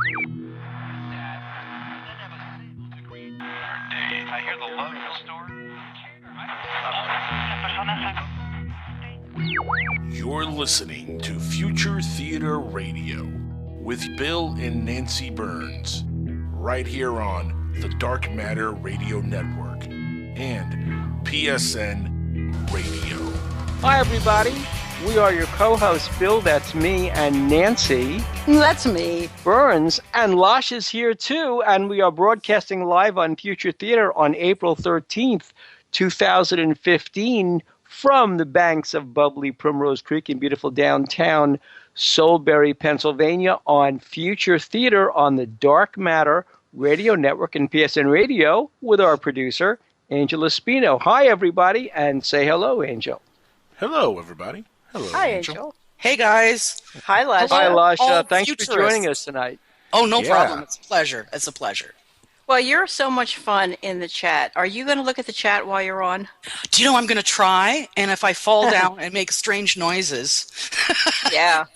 I hear the love in the store. You're listening to Future Theater Radio with Bill and Nancy Burns, right here on the Dark Matter Radio Network and PSN Radio. Hi, everybody. We are your co-hosts, Bill, that's me, and Nancy. That's me. Burns, and Lasha's here, too, and we are broadcasting live on Future Theater on April 13th, 2015, from the banks of bubbly Primrose Creek in beautiful downtown Solebury, Pennsylvania, on Future Theater on the Dark Matter Radio Network and PSN Radio with our producer, Angel Espino. Hi, everybody, and say hello, Angel. Hello, everybody. Hello, Hi, Angel. Hey, guys. Hi, Lasha. Hi, Lasha. all Thanks for futurists. joining us tonight. Oh, no Yeah. problem. It's a pleasure. It's a pleasure. Well, you're so much fun in the chat. Are you going to look at the chat while you're on? Do you know I'm going to try? And if I fall down and make strange noises, Yeah.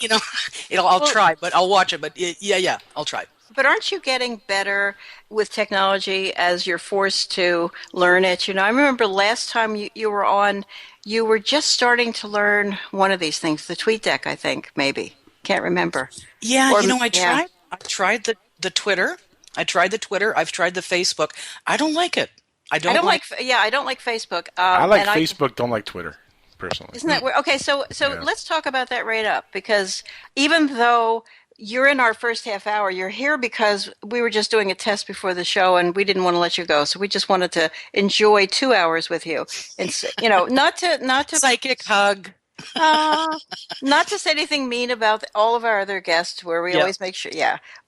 I'll try. But I'll watch it. But yeah, I'll try. But aren't you getting better with technology as you're forced to learn it? I remember last time you were on, you were just starting to learn one of these things, the TweetDeck, I think, maybe. Can't remember. Yeah, Or- I tried. yeah. I tried the Twitter. I tried the Twitter. I've tried the Facebook. I don't like it. I don't like Facebook. I like and Facebook, don't like Twitter, personally. Isn't that weird? Okay, so Yeah. let's talk about that right up, because even though you're in our first half hour, you're here because we were just doing a test before the show and we didn't want to let you go, so we just wanted to enjoy 2 hours with you, and not to psychic hug. not to say anything mean about all of our other guests, where we Yeah. always make sure,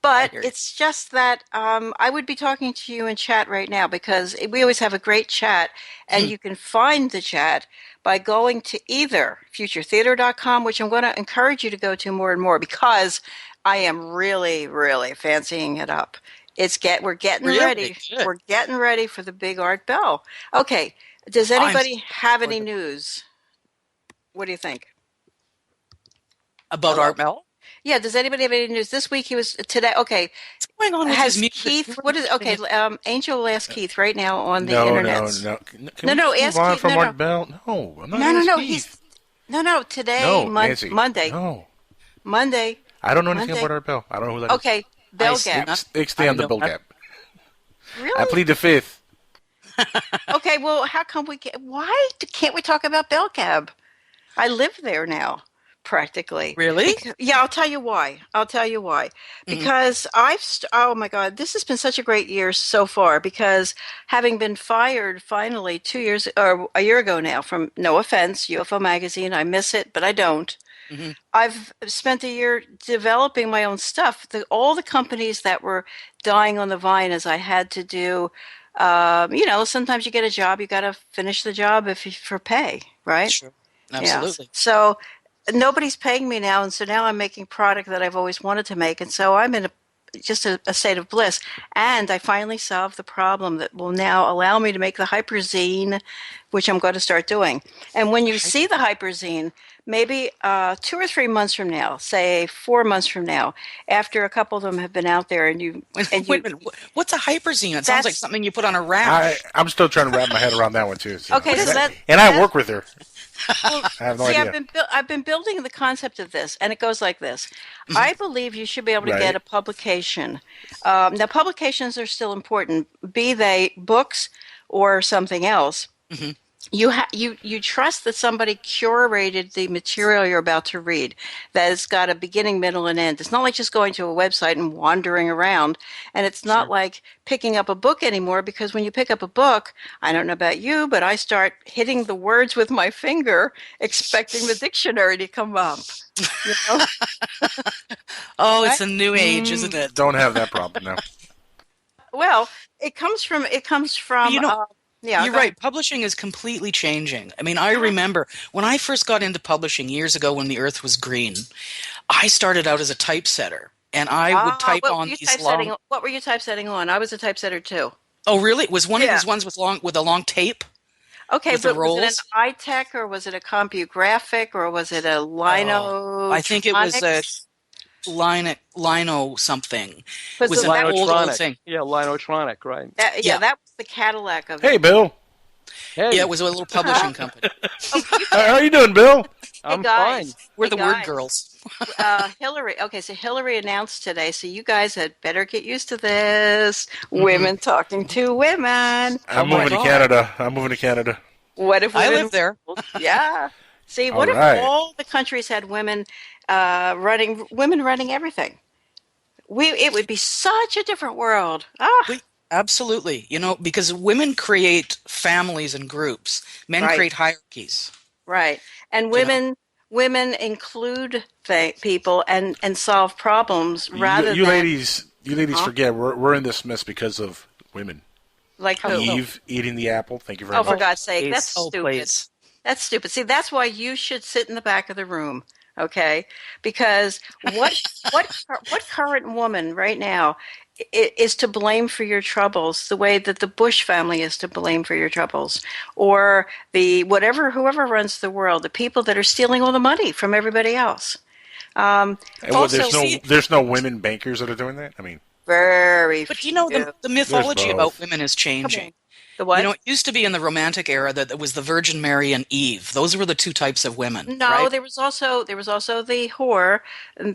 but hear you. it's just that I would be talking to you in chat right now, because we always have a great chat, and you can find the chat by going to either futuretheater.com, which I'm going to encourage you to go to more and more, because I am really, really fancying it up. We're getting Really? ready. Good. We're getting ready for the big Art Bell. Okay, does anybody have any news? What do you think? About Art Bell? Yeah, does anybody have any news? This week he was today. Okay, What's going on with has his music? Keith? What is okay? Angel will ask Keith right now on the No. internet. Can No, we ask move on Keith- from no, Art Bell? No, I'm not No, asking He's Keith. today. No, Nancy. Monday. No. Monday. I don't know anything Monday. about Art Bell. I don't know who that is. Okay, Bell see. Gap. Extend the I Bill know. Gap. Really? I plead the fifth. Okay. Well, how come why can't we talk about Bell Cab? I live there now, practically. Really? Yeah, I'll tell you why. Because oh my God, this has been such a great year so far, because having been fired finally 2 years or a year ago now from, no offense, UFO Magazine, I miss it, but I don't. Mm-hmm. I've spent a year developing my own stuff. All the companies that were dying on the vine, as I had to do, sometimes you get a job, you got to finish the job for pay, right? Sure. Absolutely. Yeah. So nobody's paying me now, and so now I'm making product that I've always wanted to make, and so I'm in a state of bliss. And I finally solved the problem that will now allow me to make the hyperzine, which I'm going to start doing. And when you see the hyperzine, maybe 2 or 3 months from now, say 4 months from now, after a couple of them have been out there, Wait a minute. What's a hyperzine? It sounds like something you put on a wrap. I'm still trying to wrap my head around that one, too. So. Okay, so and I work with her. I have no See, idea. I've been building the concept of this, and it goes like this. I believe you should be able to get a publication. Now, publications are still important, be they books or something else. Mm-hmm. You trust that somebody curated the material you're about to read, that it's got a beginning, middle, and end. It's not like just going to a website and wandering around, and it's not like picking up a book anymore, because when you pick up a book, I don't know about you, but I start hitting the words with my finger, expecting the dictionary to come up. You know? Oh, it's a new age, isn't it? Don't have that problem now. Well, it comes from yeah, you're right. Publishing is completely changing. I mean, I remember when I first got into publishing years ago when the earth was green, I started out as a typesetter, and I would type on these long... What were you typesetting on? I was a typesetter too. Oh, really? Was one of these ones with a long tape? Okay, with but the was it rolls? an iTech, or was it a CompuGraphic, or was it a Lino? I think it was Lino something. Was Was an old thing. Yeah, Linotronic, right? That was the Cadillac of Hey, it. Bill. Hey, Yeah, it was a little publishing company. How are you doing, Bill? I'm guys. fine. We're Hey, the word guys. girls. Hillary. Okay, so Hillary announced today. So you guys had better get used to this. Mm-hmm. Women talking to women. I'm my moving to God. Canada. I'm moving to Canada. What if I women? live there. Yeah. See, All what if right. all the countries had women running everything? It would be such a different world. Absolutely. Because women create families and groups. Men Right. create hierarchies. Right. And You know? women include people and solve problems rather You than ladies forget we're in this mess because of women. like who? Eve eating the apple. Thank you very Oh, much. for God's sake, Please. that's stupid. Please. That's stupid. See, that's why you should sit in the back of the room, okay? Because what current woman right now is to blame for your troubles the way that the Bush family is to blame for your troubles, or whoever runs the world, the people that are stealing all the money from everybody else. And Also, there's no women bankers that are doing that. I mean, very But few. the mythology There's about both. women is Come changing. on. The what? It used to be in the Romantic era that it was the Virgin Mary and Eve. Those were the two types of women, No, right? there was also the whore,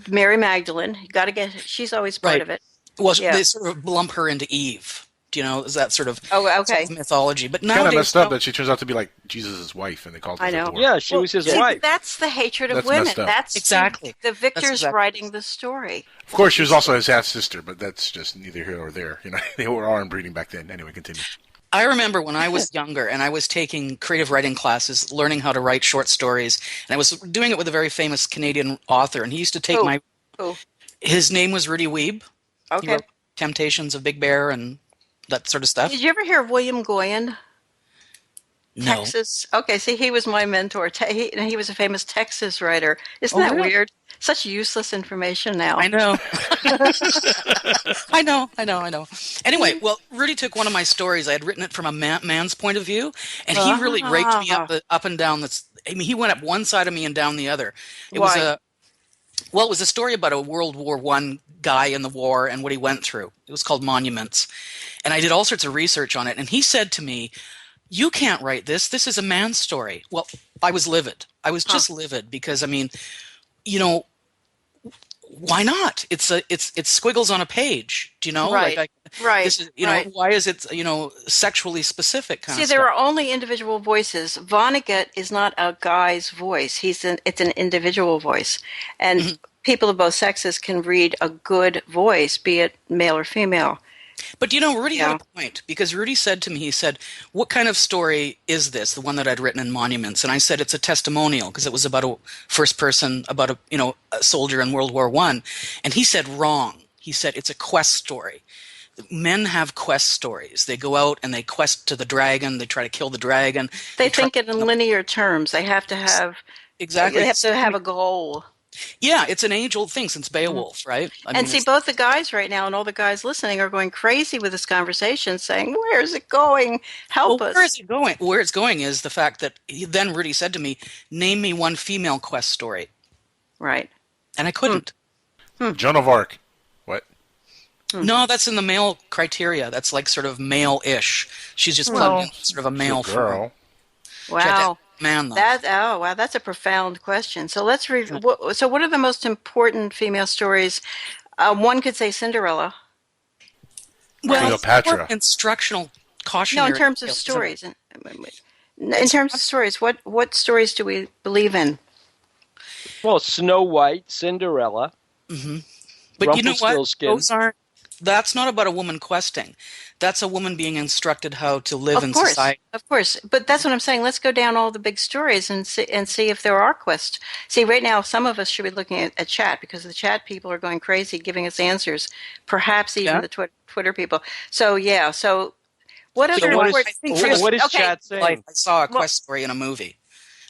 Mary Magdalene. You got to get. She's always part Right. of it. Well, Yeah. they sort of lump her into Eve. Is that sort of Oh, okay. mythology? But it's kind of nowadays, messed up that she turns out to be like Jesus' wife, and they called her I the know. whore. Yeah, she was his See, wife. that's the hatred of That's women. messed up. That's Exactly. the victors exactly- writing the story. Of course, she was also his half sister, but that's just neither here nor there. They were all inbreeding back then. Anyway, continue. I remember when I was younger and I was taking creative writing classes, learning how to write short stories, and I was doing it with a very famous Canadian author, and he used to take Who? His name was Rudy Weeb. He Okay. wrote Temptations of Big Bear and that sort of stuff. Did you ever hear of William Goyen? No. Texas. Okay, see, he was my mentor. He was a famous Texas writer. Isn't Oh, that really? weird? Such useless information now. I know. I know. Anyway, well, Rudy took one of my stories. I had written it from a man's point of view, and he really raked me up and down. He went up one side of me and down the other. It was Why? it was a story about a World War I guy in the war and what he went through. It was called Monuments, and I did all sorts of research on it. And he said to me, "You can't write this. This is a man's story." Well, I was livid. I was just livid because why not? It's squiggles on a page. Do you know? Right. Right. This is, right. why is it, sexually specific kind See, of there stuff? are only individual voices. Vonnegut is not a guy's voice. It's an individual voice. And people of both sexes can read a good voice, be it male or female. But Rudy had a point, because Rudy said to me, he said, "What kind of story is this, the one that I'd written in Monuments?" And I said, "It's a testimonial," because it was about a first person, about a soldier in World War I. And he said, "Wrong." He said, "It's a quest story." Men have quest stories. They go out and they quest to the dragon. They try to kill the dragon. They think in linear terms. They have to have exactly. They have to have a goal. Yeah, it's an age-old thing since Beowulf, right? Both the guys right now and all the guys listening are going crazy with this conversation, saying, "Where's it going? Help us!" Where is it going? Where it's going is the fact that then Rudy said to me, "Name me one female quest story." Right. And I couldn't. Joan of Arc. What? No, that's in the male criteria. That's like sort of male-ish. She's just plugged in sort of a male She's a girl. Wow. Man, though. That's a profound question. So let's so what are the most important female stories? One could say Cinderella. Well, Cleopatra. Instructional, cautionary. No, in terms of stories. In terms of stories, what stories do we believe in? Well, Snow White, Cinderella. But you know what? Rumpelstiltskin. That's not about a woman questing. That's a woman being instructed how to live in society. Of course. But that's what I'm saying. Let's go down all the big stories and see if there are quests. See, right now, some of us should be looking at chat, because the chat people are going crazy giving us answers, perhaps even the Twitter people. So, yeah. So what other... what is chat saying? I saw a quest story in a movie,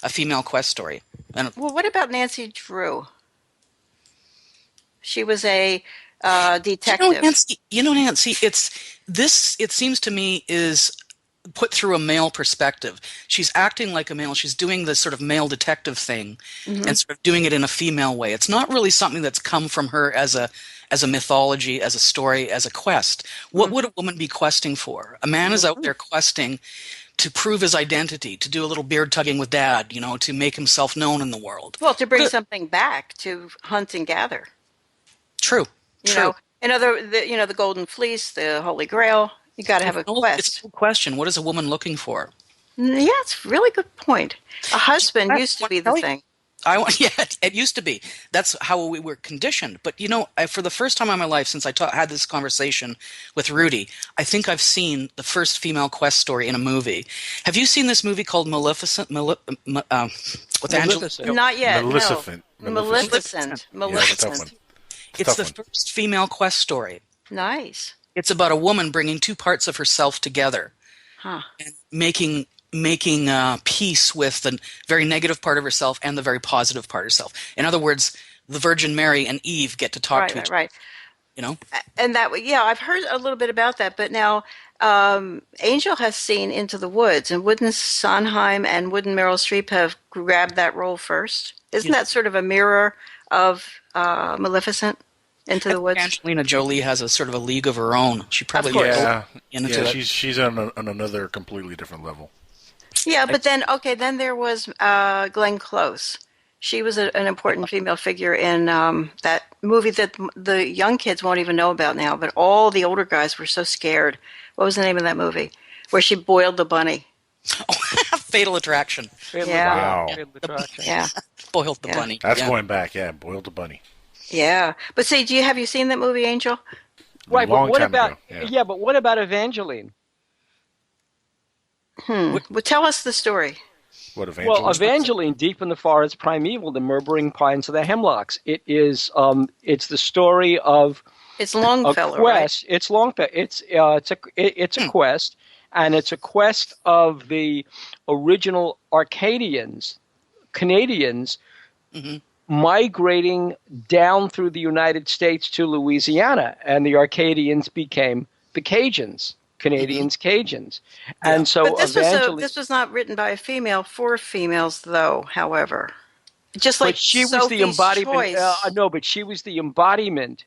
a female quest story. Well, what about Nancy Drew? She was a... detective. Nancy, it seems to me is put through a male perspective. She's acting like a male. She's doing this sort of male detective thing and sort of doing it in a female way. It's not really something that's come from her as a mythology, as a story, as a quest. What would a woman be questing for? A man is out there questing to prove his identity, to do a little beard tugging with dad, to make himself known in the world. Well, to bring something back, to hunt and gather. True. You know, the Golden Fleece, the Holy Grail. You got to have a quest. It's a good question. What is a woman looking for? Yeah, it's a really good point. A husband used to be the thing. It used to be. That's how we were conditioned. But for the first time in my life, since I had this conversation with Rudy, I think I've seen the first female quest story in a movie. Have you seen this movie called Maleficent? With Angela? Not yet. Maleficent. No. Maleficent. It's the first female quest story. Nice. It's about a woman bringing two parts of herself together and making peace with the very negative part of herself and the very positive part of herself. In other words, the Virgin Mary and Eve get to talk to each other. Right. And I've heard a little bit about that. But now, Angel has seen Into the Woods, and wouldn't Sondheim and wouldn't Meryl Streep have grabbed that role first? Isn't that sort of a mirror of Maleficent? Into the Woods. Angelina Jolie has a sort of a league of her own. She probably she's on another completely different level. Yeah, but then there was Glenn Close. She was an important female figure in that movie that the young kids won't even know about now, but all the older guys were so scared. What was the name of that movie? Where she boiled the bunny. Fatal Attraction. Wow. Fatal Attraction. Yeah. Boiled the bunny. That's going back, boiled the bunny. Yeah, but see, have you seen that movie, Angel? Right, but what about ago, but what about Evangeline? Well, tell us the story. What Evangeline? Well, Evangeline, deep in the forest, primeval, the murmuring pines of the hemlocks. It is. It's the story of. It's Longfellow, a quest. Right? It's Longfellow. It's a quest, and it's a quest of the original Canadians. Migrating down through the United States to Louisiana, and the Arcadians became the Cajuns, Cajuns. And so but this was not written by a female for females, though, however. Just like she was Sophie's the embodiment. Choice. She was the embodiment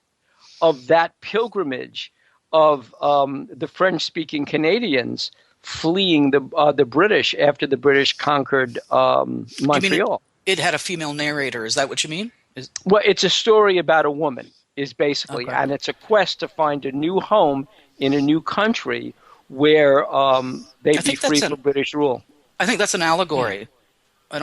of that pilgrimage of the French-speaking Canadians fleeing the British after the British conquered Montreal. It had a female narrator. Is that what you mean? Well, it's a story about a woman, is basically, and it's a quest to find a new home in a new country where they'd be free from British rule. I think that's an allegory.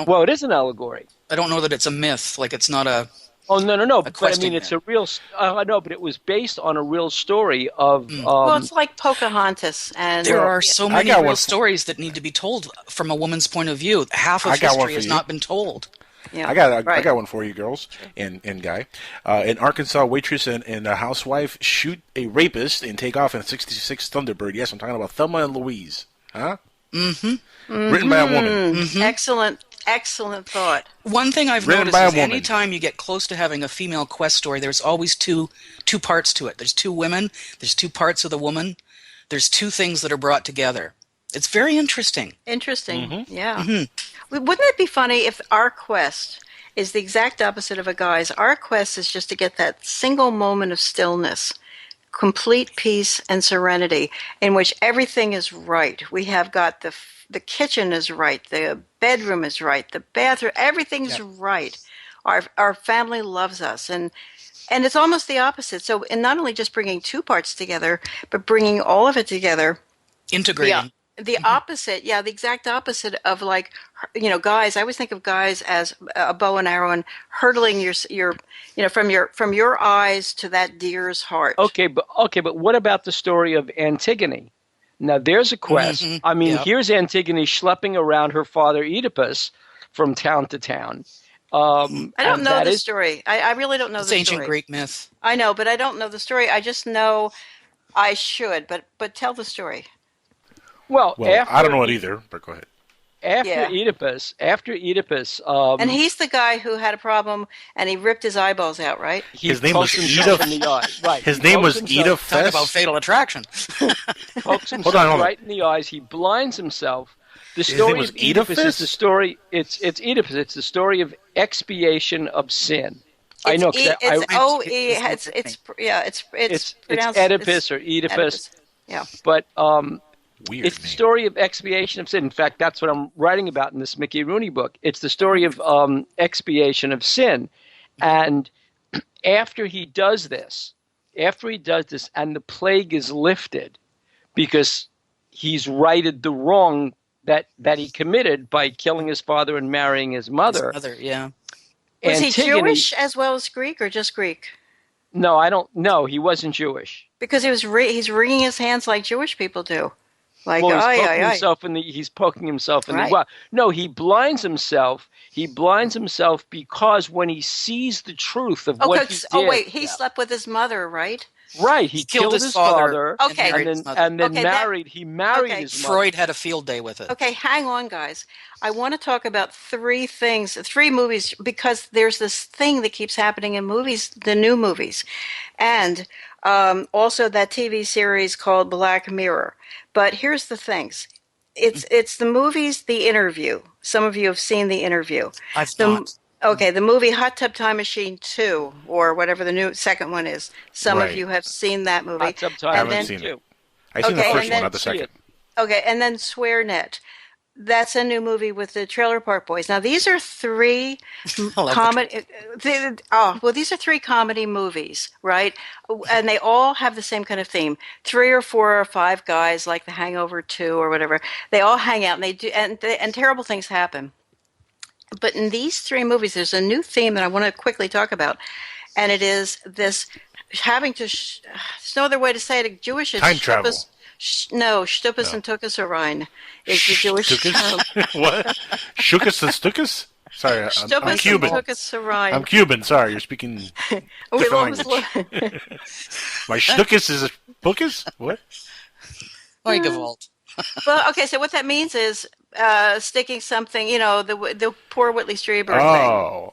Well, it is an allegory. I don't know that it's a myth. Like, it's not a. Oh, no. But I mean, it's a real. I know, but it was based on a real story of. Well, it's like Pocahontas, and there are so many real stories that need to be told from a woman's point of view. Half of history has not been told. Yeah, I got one for you, girls and Guy. An Arkansas waitress and a housewife shoot a rapist and take off in a '66 Thunderbird. Yes, I'm talking about Thelma and Louise. Huh? Written by a woman. Excellent thought. One thing I've noticed is anytime you get close to having a female quest story, there's always two parts to it. There's two women. There's two parts of the woman. There's two things that are brought together. It's very interesting. Yeah. Wouldn't it be funny if our quest is the exact opposite of a guy's? Our quest is just to get that single moment of stillness, complete peace and serenity, in which everything is right. We have got the kitchen is right, the bedroom is right, the bathroom, everything's right. Our family loves us, and it's almost the opposite. So, in not only just bringing two parts together, but bringing all of it together, integrating. The opposite, the exact opposite of, like, guys. I always think of guys as a bow and arrow and hurtling your from your eyes to that deer's heart. Okay, but what about the story of Antigone? Now, there's a quest. I mean, here's Antigone schlepping around her father Oedipus from town to town. I don't know the story. I really don't know the story. It's ancient Greek myth. I know, but I don't know the story. I just know I should. But tell the story. Well, I don't know it either, but go ahead. after Yeah. Oedipus, And he's the guy who had a problem, and he ripped his eyeballs out, right? he His name was pokes himself Oedipus. in the eye. Right. His he name pokes was himself- Talk about Oedipus. Fatal Attraction. Pokes himself hold on. right in the eyes. He blinds himself. The His story name was of Oedipus is Oedipus? the story. It's Oedipus. It's the story of expiation of sin. I know. 'Cause It's I- O-E. It's it's pronounced Oedipus or Oedipus. Oedipus. Yeah. But Weird it's the name. story of expiation of sin. In fact, that's what I'm writing about in this Mickey Rooney book. It's the story of expiation of sin. And after he does this, and the plague is lifted because he's righted the wrong that he committed by killing his father and marrying his mother. Yeah. Was he Antigone- Jewish as well as Greek, or just Greek? No, I don't know. He wasn't Jewish. Because he's wringing his hands like Jewish people do. Like, Well, ay, he's ay, ay. he's poking himself in Right. the well. No, he blinds himself. He blinds himself because when he sees the truth of what he did. Oh, wait, he slept with his mother, right? Right, he killed his father. Okay. and then Okay, married his mother. Freud had a field day with it. Okay, hang on, guys. I want to talk about three movies, because there's this thing that keeps happening in movies, the new movies, and also that TV series called Black Mirror. But here's the things. It's the movies, The Interview. Some of you have seen The Interview. I've not. Okay, the movie Hot Tub Time Machine 2, or whatever the new second one is. Some of Right. you have seen that movie. Hot Tub Time I haven't Machine seen it. too. I seen the Okay, first and one, then not the second. Okay, and then SwearNet. That's a new movie with the Trailer Park Boys. Now, these are three love comedy. These are three comedy movies, right? And they all have the same kind of theme. 3 or 4 or 5 guys, like The Hangover 2 or whatever. They all hang out, and they do, and terrible things happen. But in these 3 movies, there's a new theme that I want to quickly talk about, and it is this having to. There's no other way to say it. Jewish is Time travel. Stuppus and Tuckus are rein is the Jewish term. Stuckus? What? Shukas and Stuckus? Sorry, I'm Stuppus and Cuban. Tuckus are rein. I'm Cuban. Sorry, you're speaking We different always language. My Stuckus is a Bookus? What? Like a vault. Well, okay, so what that means is sticking something, the poor Whitley Strieber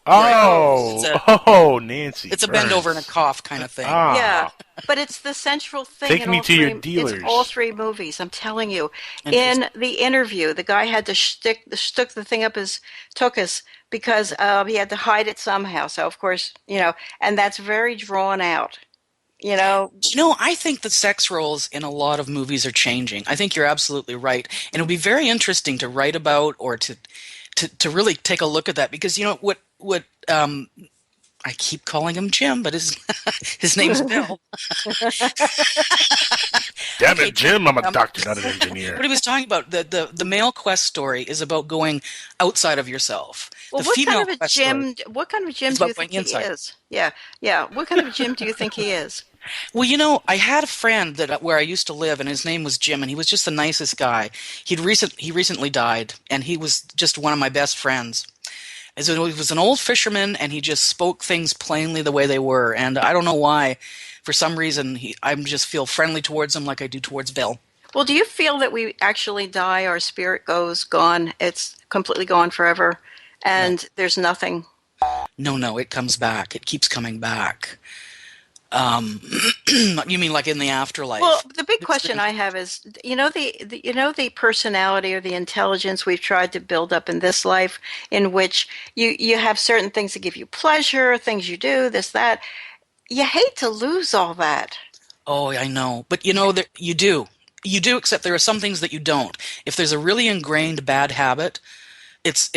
Oh, Nancy. It's a bend over and a cough kind of thing. Ah. thing. Yeah, but it's the central thing. Take in me all to your three- dealers. It's all 3 movies. I'm telling you. In The Interview, the guy had to stuck the thing up his tuchus because he had to hide it somehow. So of course, and that's very drawn out. I think the sex roles in a lot of movies are changing. I think you're absolutely right. And it'll be very interesting to write about or to really take a look at that, because what I keep calling him Jim, but his name's Bill. Damn it, Jim, I'm a doctor, not an engineer. What he was talking about, the male quest story is about going outside of yourself. Well, The what female kind of a quest Jim? story- What kind of a Jim It's do you about think going he inside. is? Yeah. What kind of a Jim do you think he is? Well, I had a friend where I used to live, and his name was Jim, and he was just the nicest guy. He recently died, and he was just one of my best friends. And so he was an old fisherman, and he just spoke things plainly the way they were. And I don't know why, for some reason, I just feel friendly towards him like I do towards Bill. Well, do you feel that we actually die, our spirit goes gone, it's completely gone forever, and there's nothing? No, it comes back. It keeps coming back. You mean like in the afterlife? Well, the big question I have is, the personality or the intelligence we've tried to build up in this life, in which you have certain things that give you pleasure, things you do, this, that. You hate to lose all that. Oh, I know. But that you do. You do, except there are some things that you don't. If there's a really ingrained bad habit, it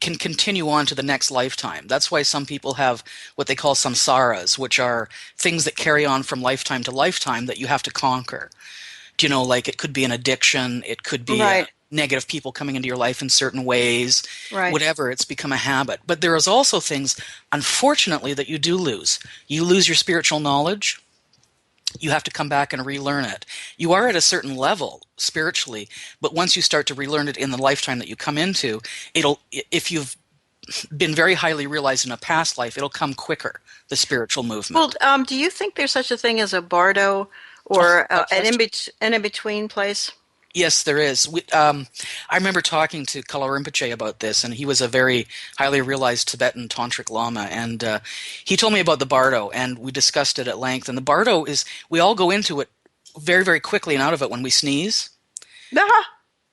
can continue on to the next lifetime. That's why some people have what they call samsaras, which are things that carry on from lifetime to lifetime that you have to conquer. Like it could be an addiction, it could be negative people coming into your life in certain ways, whatever, it's become a habit. But there is also things, unfortunately, that you do lose. You lose your spiritual knowledge. You have to come back and relearn it. You are at a certain level spiritually, but once you start to relearn it in the lifetime that you come into, if you've been very highly realized in a past life, it'll come quicker, the spiritual movement. Well, do you think there's such a thing as a bardo or an in-between place? Yes, there is. I remember talking to Kala Rinpoche about this, and he was a very highly realized Tibetan tantric lama, and he told me about the bardo, and we discussed it at length. And the bardo is, we all go into it very, very quickly and out of it when we sneeze, Ah,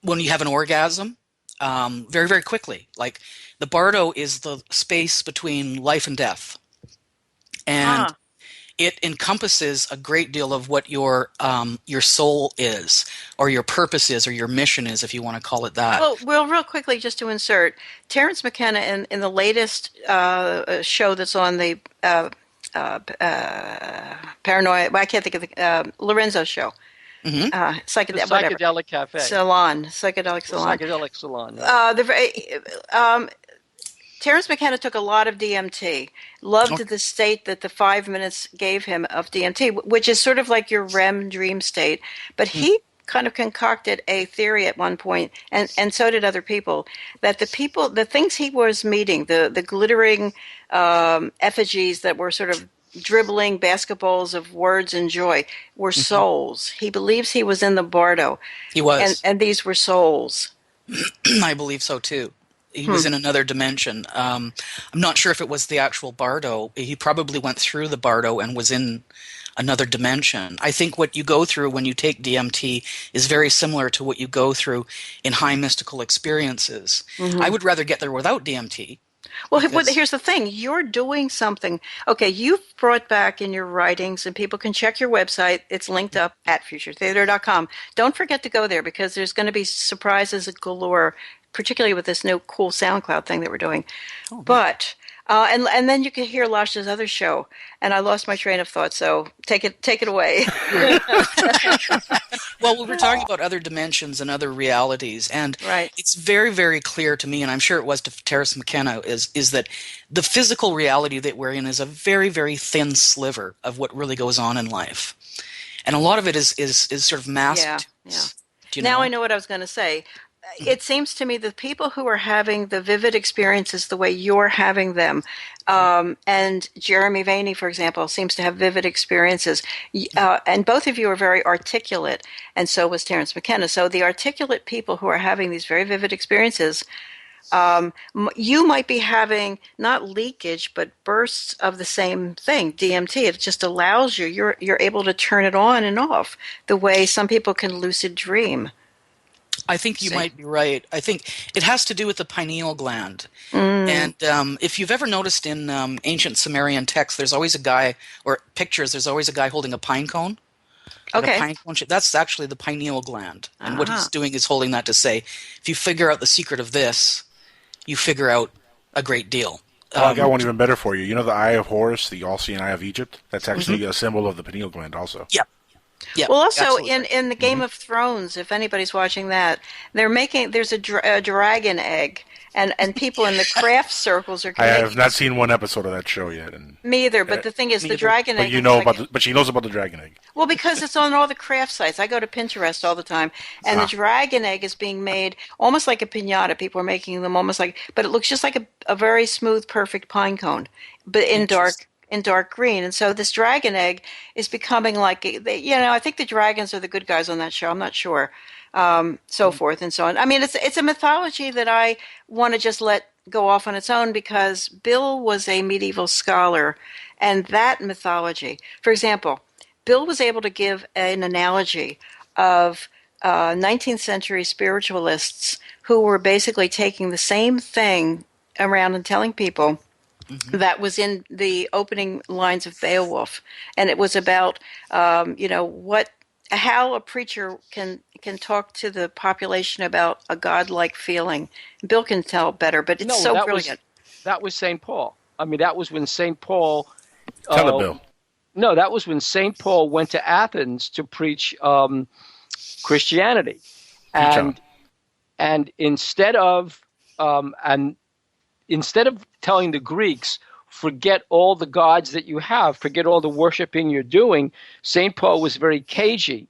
when you have an orgasm, very, very quickly. Like, the bardo is the space between life and death. And it encompasses a great deal of what your soul is, or your purpose is, or your mission is, if you want to call it that. Well, real quickly, just to insert, Terence McKenna in the latest show that's on the Paranoia, I can't think of the Lorenzo show. Mm-hmm. Psychedelic Cafe. Psychedelic Salon. Psychedelic Salon. Yeah. Terence McKenna took a lot of DMT, loved the state that the 5 minutes gave him of DMT, which is sort of like your REM dream state. But he kind of concocted a theory at one point, and so did other people, that the things he was meeting, the glittering effigies that were sort of dribbling basketballs of words and joy, were souls. He believes he was in the bardo. He was. And these were souls. I believe so, too. He was in another dimension. I'm not sure if it was the actual bardo. He probably went through the bardo and was in another dimension. I think what you go through when you take DMT is very similar to what you go through in high mystical experiences. Mm-hmm. I would rather get there without DMT. Well, here's the thing. You're doing something. Okay, you've brought back in your writings, and people can check your website. It's linked up at futuretheater.com. Don't forget to go there, because there's going to be surprises galore, particularly with this new cool SoundCloud thing that we're doing. Oh, but and then you can hear Lasha's other show. And I lost my train of thought, so take it away. Well, we were talking about other dimensions and other realities, and right. It's very, very clear to me, and I'm sure it was to Terence McKenna, is that the physical reality that we're in is a very, very thin sliver of what really goes on in life, and a lot of it is sort of masked. Yeah. Do you know? Now I know what I was going to say. It seems to me that people who are having the vivid experiences the way you're having them, and Jeremy Vaeni, for example, seems to have vivid experiences, and both of you are very articulate, and so was Terence McKenna. So the articulate people who are having these very vivid experiences, you might be having not leakage, but bursts of the same thing, DMT. It just allows you, you're able to turn it on and off the way some people can lucid dream. I think you might be right. I think it has to do with the pineal gland. And if you've ever noticed in ancient Sumerian texts, there's always a guy, or pictures, there's always a guy holding a pine cone. Okay. A pine cone, that's actually the pineal gland. And what he's doing is holding that to say, if you figure out the secret of this, you figure out a great deal. I got one even better for you. You know the Eye of Horus, the all-seeing Eye of Egypt? That's actually a symbol of the pineal gland also. Yep. Yeah, well, also in the Game of Thrones, if anybody's watching that, there's a dragon egg, and people in the craft circles are. I have not seen one episode of that show yet. And me either. But the thing is, the dragon egg. But you know but she knows about the dragon egg. Well, because it's on all the craft sites. I go to Pinterest all the time, and the dragon egg is being made almost like a piñata. People are making them almost like, but it looks just like a very smooth, perfect pine cone, but in dark green. And so this dragon egg is becoming like, I think the dragons are the good guys on that show. I'm not sure. So forth and so on. I mean, it's a mythology that I want to just let go off on its own, because Bill was a medieval scholar, and that mythology, for example, Bill was able to give an analogy of 19th century spiritualists who were basically taking the same thing around and telling people. That was in the opening lines of Beowulf, and it was about how a preacher can talk to the population about a godlike feeling. Bill can tell better, but it's so brilliant. That was St. Paul. I mean, that was when St. Paul. Tell it, Bill. No, that was when St. Paul went to Athens to preach Christianity, and instead of telling the Greeks, forget all the gods that you have, forget all the worshiping you're doing, St. Paul was very cagey.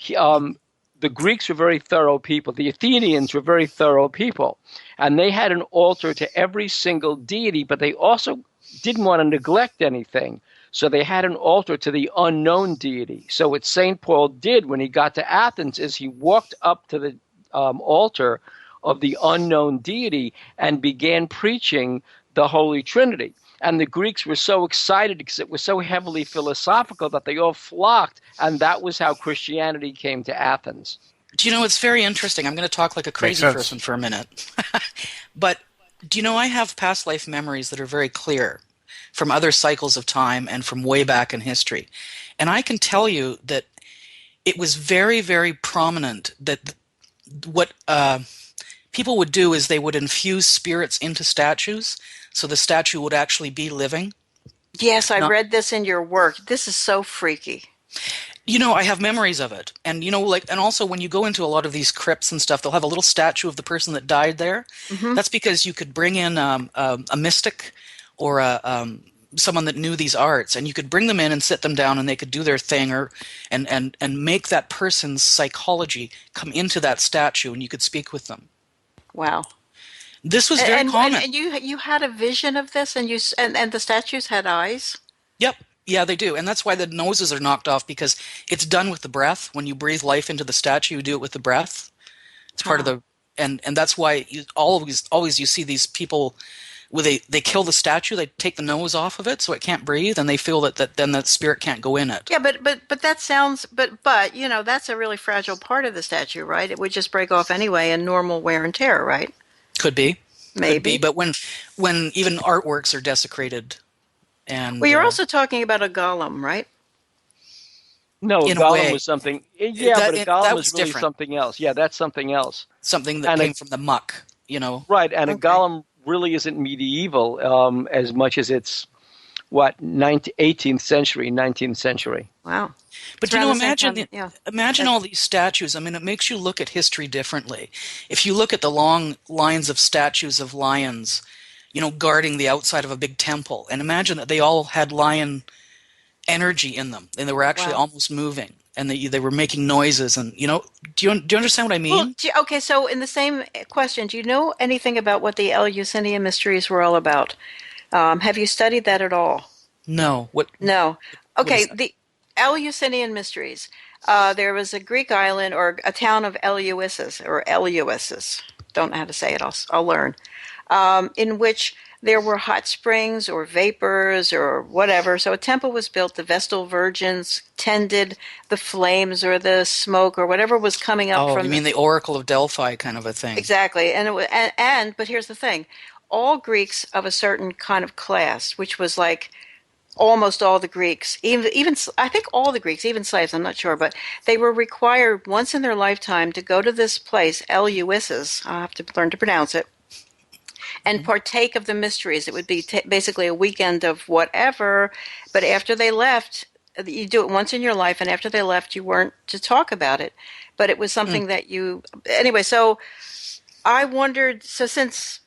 The Greeks were very thorough people. The Athenians were very thorough people. And they had an altar to every single deity, but they also didn't want to neglect anything. So they had an altar to the unknown deity. So what St. Paul did when he got to Athens is he walked up to the altar of the unknown deity and began preaching the Holy Trinity. And the Greeks were so excited because it was so heavily philosophical that they all flocked, and that was how Christianity came to Athens. Do you know, it's very interesting. I'm going to talk like a crazy person for a minute. But do you know, I have past life memories that are very clear from other cycles of time and from way back in history. And I can tell you that it was very, very prominent that what people would do is they would infuse spirits into statues, so the statue would actually be living. Yes, I read this in your work. This is so freaky. You know, I have memories of it. And, you know, like, and also when you go into a lot of these crypts and stuff, they'll have a little statue of the person that died there. Mm-hmm. That's because you could bring in a mystic or someone that knew these arts, and you could bring them in and sit them down, and they could do their thing, or and make that person's psychology come into that statue, and you could speak with them. Wow. This was very common. And you had a vision of this, and and the statues had eyes? Yep. Yeah, they do. And that's why the noses are knocked off, because it's done with the breath. When you breathe life into the statue, you do it with the breath. It's part of the and that's why you always you see these people where they kill the statue, they take the nose off of it so it can't breathe, and they feel that then the spirit can't go in it. Yeah, but that sounds but you know, that's a really fragile part of the statue, right? It would just break off anyway in normal wear and tear, right? Could be. Maybe. Could be, but when even artworks are desecrated. And, well, you're also talking about a golem, right? No, a golem was something. Yeah, but a golem was really different. Something else. Yeah, that's something else. Something that came from the muck, you know. Right, and a golem really isn't medieval as much as it's, 18th century, 19th century. Wow. But you know, imagine all these statues. I mean, it makes you look at history differently. If you look at the long lines of statues of lions, you know, guarding the outside of a big temple, and imagine that they all had lion energy in them, and they were actually almost moving, and they were making noises, and you know, do you understand what I mean? Well, okay, so in the same question, do you know anything about what the Eleusinian mysteries were all about? Have you studied that at all? No. No. Okay, the Eleusinian mysteries. There was a Greek island or a town of Eleusis, don't know how to say it. I'll learn. In which there were hot springs or vapors or whatever. So a temple was built. The Vestal virgins tended the flames or the smoke or whatever was coming up from. Oh, you mean the Oracle of Delphi kind of a thing? Exactly. But here's the thing: all Greeks of a certain kind of class, which was like almost all the Greeks, even I think all the Greeks, even slaves, I'm not sure, but they were required once in their lifetime to go to this place, Eleusis. I'll have to learn to pronounce it. And partake of the mysteries. It would be basically a weekend of whatever, but after they left, you do it once in your life, and after they left, you weren't to talk about it. But it was something that you... Anyway, so I wondered, so since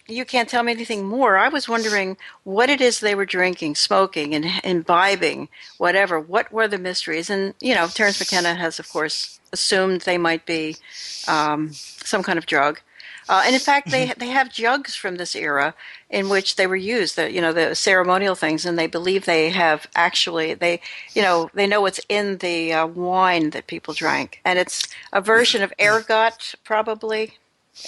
you can't tell me anything more, I was wondering what it is they were drinking, smoking, and imbibing, whatever. What were the mysteries? And, you know, Terence McKenna has, of course, assumed they might be some kind of drug. And in fact, they have jugs from this era in which they were used, the ceremonial things, and they believe they have actually, they know what's in the wine that people drank. And it's a version of ergot, probably.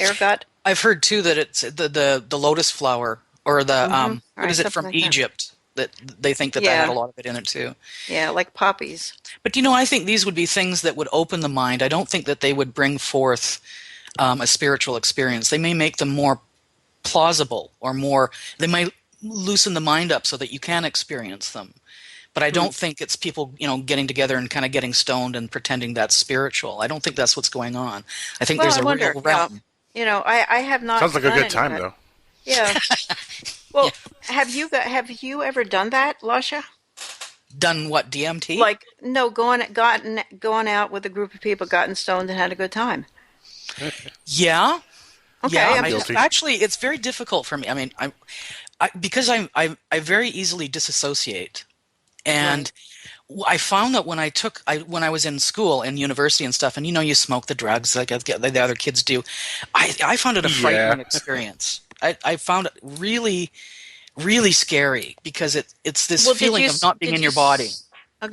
Ergot. I've heard, too, that it's the lotus flower, or the, what is it, from Egypt, that they think that had a lot of it in it, too. Yeah, like poppies. But, you know, I think these would be things that would open the mind. I don't think that they would bring forth a spiritual experience. They may make them more plausible, or they might loosen the mind up so that you can experience them. But I don't think it's people, you know, getting together and kind of getting stoned and pretending that's spiritual. I don't think that's what's going on. I think there's a real realm. You know, I have not. Sounds like a good time, though. Yeah. Well, have you ever done that, Lasha? Done what, DMT? Like, no, gone out with a group of people, gotten stoned, and had a good time. Yeah. Okay. Yeah. Actually, it's very difficult for me. I mean, because I very easily disassociate, and I found that when I was in school and university and stuff, and you know, you smoke the drugs like the other kids do, I found it a frightening experience. I found it really, really scary because it's this Well, feeling of not being in your body.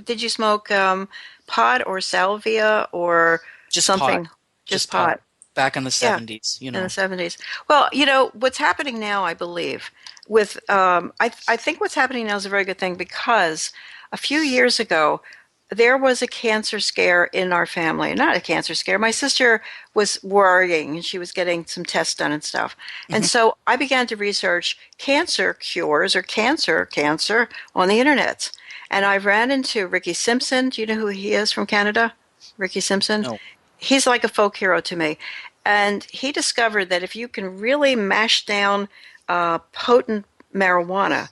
Did you smoke pot or salvia or Just something? pot. Just pot. Back in the Yeah, 70s, in the 70s. Well, what's happening now, I believe, with I think what's happening now is a very good thing because a few years ago there was a cancer scare in our family. Not a cancer scare. My sister was worrying and she was getting some tests done and stuff. And so I began to research cancer cures or cancer on the internet. And I ran into Ricky Simpson. Do you know who he is from Canada? Ricky Simpson? No. He's like a folk hero to me. And he discovered that if you can really mash down potent marijuana,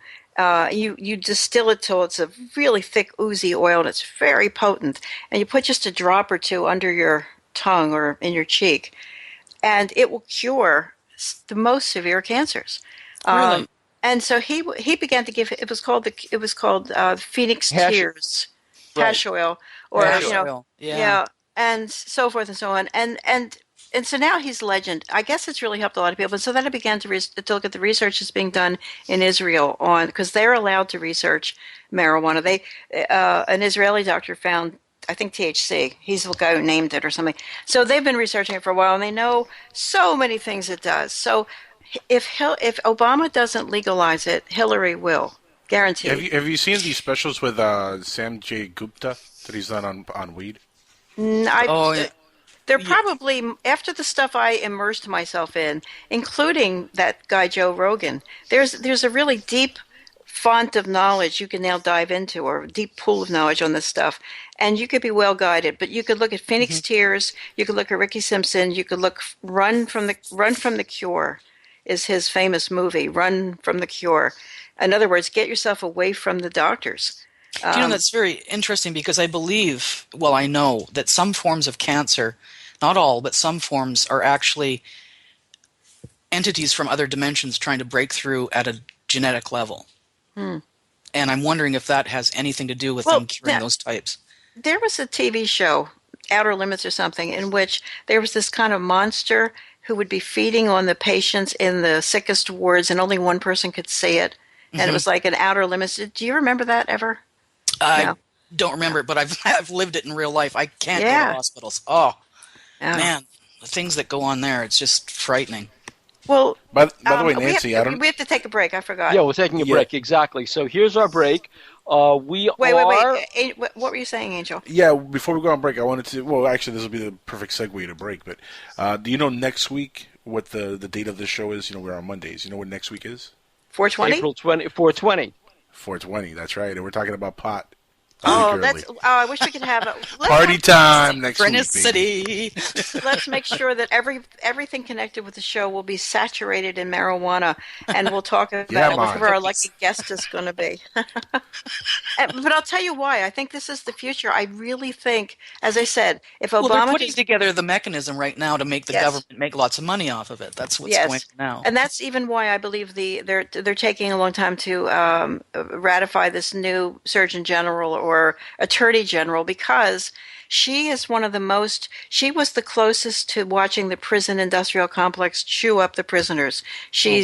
you distill it till it's a really thick, oozy oil, and it's very potent. And you put just a drop or two under your tongue or in your cheek, and it will cure the most severe cancers. Really? And so he began to give it was called Phoenix Tears, hash oil, or Hash oil. Yeah. and so forth and so on, and so now he's legend. I guess it's really helped a lot of people. And so then I began to look at the research that's being done in Israel on because they're allowed to research marijuana. They an Israeli doctor found, I think, THC. He's the guy who named it or something. So they've been researching it for a while, and they know so many things it does. So if Obama doesn't legalize it, Hillary will, guaranteed. Have you seen these specials with Sam J. Gupta that he's done on weed? They're probably, after the stuff I immersed myself in, including that guy Joe Rogan, there's a really deep font of knowledge you can now dive into, or a deep pool of knowledge on this stuff, and you could be well guided. But you could look at Phoenix Tears, you could look at Ricky Simpson, you could look Run from the Cure is his famous movie, Run from the Cure. In other words, get yourself away from the doctors. That's very interesting because I know that some forms of cancer, not all, but some forms are actually entities from other dimensions trying to break through at a genetic level. And I'm wondering if that has anything to do with them curing those types. There was a TV show, Outer Limits or something, in which there was this kind of monster who would be feeding on the patients in the sickest wards, and only one person could see it. And it was like an Outer Limits. Do you remember that ever? I don't remember it, but I've lived it in real life. I can't go to hospitals. Oh, man, the things that go on there, it's just frightening. Well, by the way, Nancy, we have to take a break. I forgot. Yeah, we're taking a break, exactly. So here's our break. Wait. What were you saying, Angel? Yeah, before we go on break, I wanted to. Well, actually, this will be the perfect segue to break. But do you know next week what the date of this show is? We're on Mondays. You know what next week is? 420? April 420. 420, that's right. And we're talking about pot. I wish we could have a party time next week. City. Let's make sure that everything connected with the show will be saturated in marijuana, and we'll talk about who our lucky guest is going to be. But I'll tell you why. I think this is the future. I really think, as I said, if Obama they're putting together the mechanism right now to make the government make lots of money off of it. That's what's going on now. And that's even why I believe they're taking a long time to ratify this new Surgeon General or Attorney General, because she is she was the closest to watching the prison industrial complex chew up the prisoners. She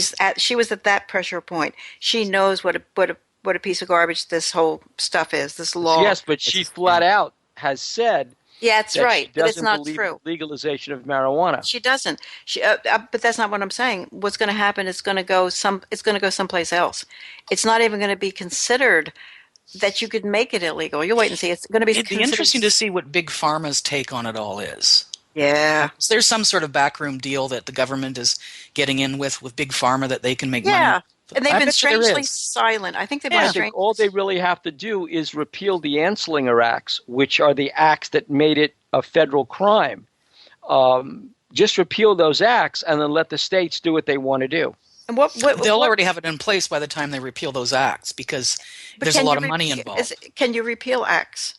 was at that pressure point. She knows what a piece of garbage this whole stuff is, this law. Yes, but she flat out has said that's right, but it's not believe true. Legalization of marijuana. She doesn't. But that's not what I'm saying. What's going to happen is going to go someplace else. It's not even going to be considered that you could make it illegal. You'll wait and see. It's going to be. It'd be interesting to see what Big Pharma's take on it all is. Yeah. There's some sort of backroom deal that the government is getting in with Big Pharma that they can make money. Yeah, and they've been strangely silent. I think they've been strangely. All they really have to do is repeal the Anslinger Acts, which are the acts that made it a federal crime. Just repeal those acts and then let the states do what they want to do. And they'll already have it in place by the time they repeal those acts because there's a lot of money involved. Can you repeal acts?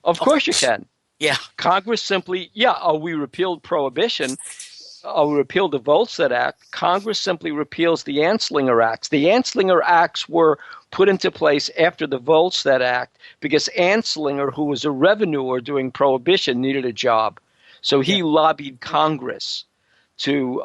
Of course you can. Yeah. Congress simply, we repealed prohibition. We repealed the Volstead Act. Congress simply repeals the Anslinger Acts. The Anslinger Acts were put into place after the Volstead Act because Anslinger, who was a revenuer doing prohibition, needed a job. So he lobbied Congress to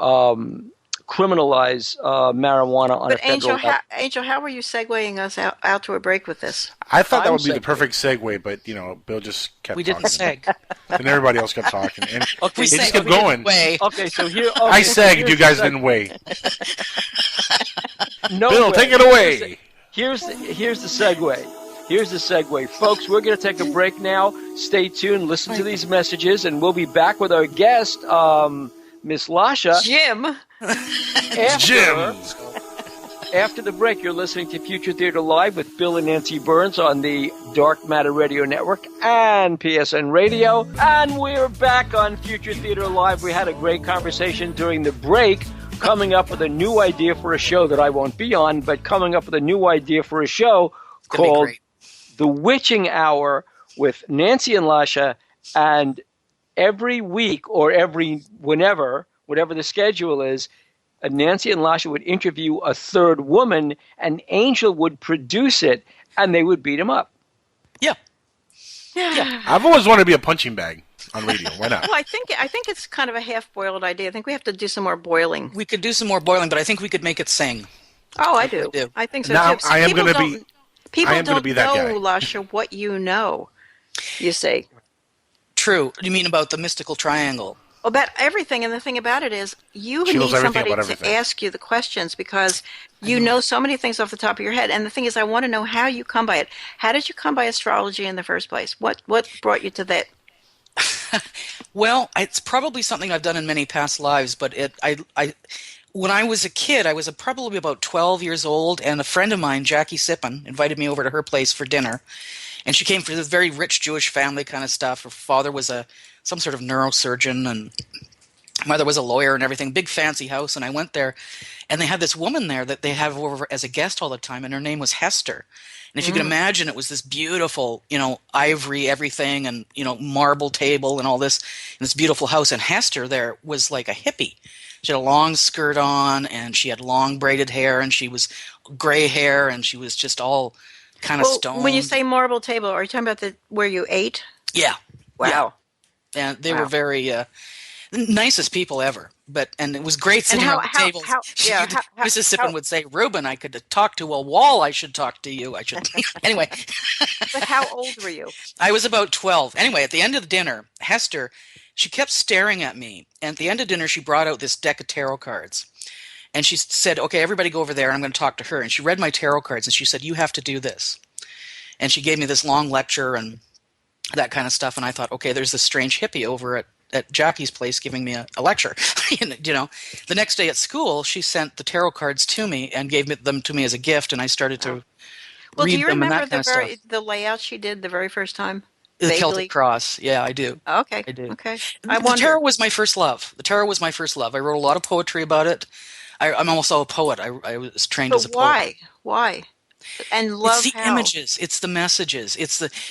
criminalize marijuana on a But federal level. Angel, how were you segueing us out to a break with this? I thought that I'm would be the segueing. perfect segue, but Bill just kept We talking. didn't seg. And everybody else kept talking, and Okay, it so just kept we didn't going. weigh. Okay, so here I sagged. here's You the guys seg- didn't wait. No Bill, way. take it away. Here's the segue. Here's the segue. Folks, we're going to take a break now. Stay tuned, listen to these messages, and we'll be back with our guest, Miss Lasha. Jim. Jim. After the break, you're listening to Future Theater Live with Bill and Nancy Burns on the Dark Matter Radio Network and PSN Radio. And we're back on Future Theater Live. We had a great conversation during the break, coming up with a new idea for a show that I won't be on, but coming up with a new idea for a show gonna be called great. The Witching Hour with Nancy and Lasha, and every week or whatever the schedule is, Nancy and Lasha would interview a third woman, and Angel would produce it, and they would beat him up. Yeah. I've always wanted to be a punching bag on radio. Why not? Well, I think it's kind of a half-boiled idea. I think we have to do some more boiling. We could do some more boiling, but I think we could make it sing. Oh, I do. We do. I think so Now, too. See, I am people gonna don't- be- People I am gonna don't be that know, guy. Lasha, what you know. You say True. You mean about the mystical triangle? about everything, and the thing about it is, you She need knows everything somebody about to everything. ask you the questions because you know so many things off the top of your head. And the thing is, I want to know how you come by it. How did you come by astrology in the first place? What brought you to that? Well, it's probably something I've done in many past lives, but when I was a kid, I was probably about 12 years old, and a friend of mine, Jackie Sippen, invited me over to her place for dinner. And she came from this very rich Jewish family kind of stuff. Her father was some sort of neurosurgeon, and mother was a lawyer and everything. Big fancy house, and I went there, and they had this woman there that they have over as a guest all the time, and her name was Hester. And if you can imagine, it was this beautiful, ivory everything, and marble table and all this, in this beautiful house. And Hester there was like a hippie. She had a long skirt on, and she had long braided hair, and she was gray hair, and she was just all kind of stoned. When you say marble table, are you talking about where you ate? Yeah. Wow. Yeah. And they Wow. were very nicest people ever. And it was great sitting how- at the how- tables. how- yeah, how- Mrs. Sippen how- would say, "Reuben, I could talk to a wall. I should talk to you. I should." Anyway, But how old were you? I was about 12. Anyway, at the end of the dinner, Hester, she kept staring at me. And at the end of dinner, she brought out this deck of tarot cards. And she said, "Okay, everybody go over there, and I'm going to talk to her." And she read my tarot cards, and she said, "You have to do this." And she gave me this long lecture and that kind of stuff. And I thought, okay, there's this strange hippie over at Jackie's place giving me a lecture. The next day at school, she sent the tarot cards to me and gave them to me as a gift. And I started to Well, read do you them and remember that kind of stuff. the layout she did the very first time? The Vaguely? Celtic Cross. Yeah, I do. Okay. I do. Okay. The tarot was my first love. The tarot was my first love. I wrote a lot of poetry about it. I'm also a poet. I was trained as a But poet. why? And love It's the how? images. It's the messages.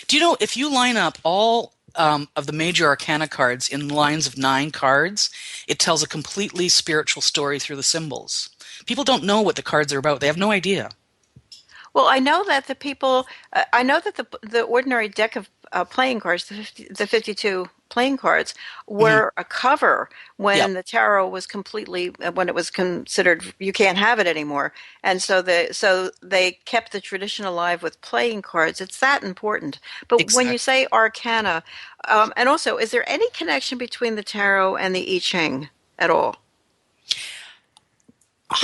Do you know, if you line up all of the major arcana cards in lines of 9 cards, it tells a completely spiritual story through the symbols. People don't know what the cards are about. They have no idea. Well, I know that I know that the ordinary deck of playing cards, the 52 playing cards, were a cover when the tarot was when it was considered you can't have it anymore, and so they kept the tradition alive with playing cards. It's that important. But when you say arcana, and also, is there any connection between the tarot and the I Ching at all?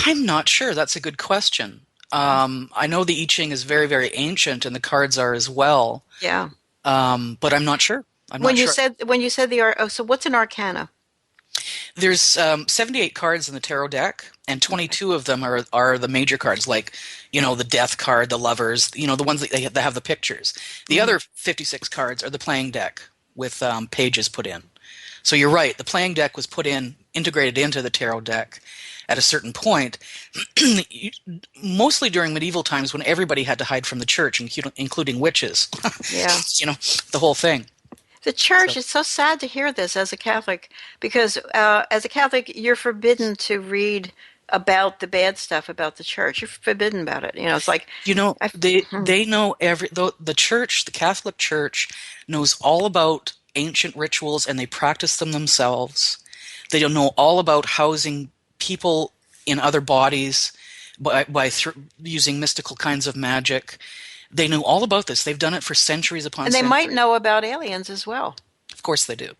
I'm not sure. That's a good question. I know the I Ching is very, very ancient, and the cards are as well. Yeah. But I'm not sure. When you said so what's an arcana? There's 78 cards in the tarot deck, and 22 of them are the major cards, like the Death card, the Lovers, the ones that have the pictures. The other 56 cards are the playing deck with pages put in. So you're right. The playing deck was integrated into the tarot deck at a certain point, mostly during medieval times when everybody had to hide from the church, including witches. Yeah. The whole thing. The church, it's so sad to hear this as a Catholic, because as a Catholic, you're forbidden to read about the bad stuff about the church. You're forbidden about it. It's like... they know the church, the Catholic Church, knows all about ancient rituals, and they practice them themselves. They don't know all about housing people in other bodies by using mystical kinds of magic. They knew all about this. They've done it for centuries upon And they centuries. might know about aliens as well. Of course they do.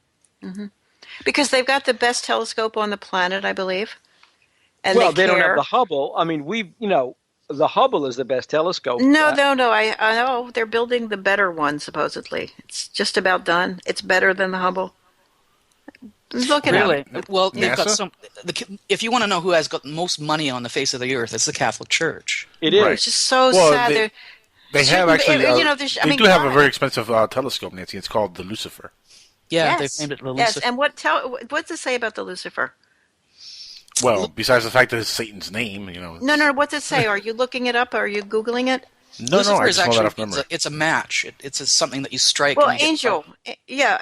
Because they've got the best telescope on the planet, I believe. And well, they don't have care. the Hubble. I mean, the Hubble is the best telescope. No. I know they're building the better one, supposedly. It's just about done. It's better than the Hubble. Look at Really? it. Well, they've got NASA? if you want to know who has got the most money on the face of the earth, it's the Catholic Church. It is. Right. It's just so Well, sad. They have Shouldn't- actually. They do have a God. very expensive telescope, Nancy. It's called the Lucifer. Yeah, Yes. they've named it the Yes, Lucifer. and what's it say about the Lucifer? Well, besides the fact that it's Satan's name, No, what's it say? Are you looking it up? Are you Googling it? No, Lucifer I is just know that off actually memory. it's a match. It's something that you strike. Well, and you get angel.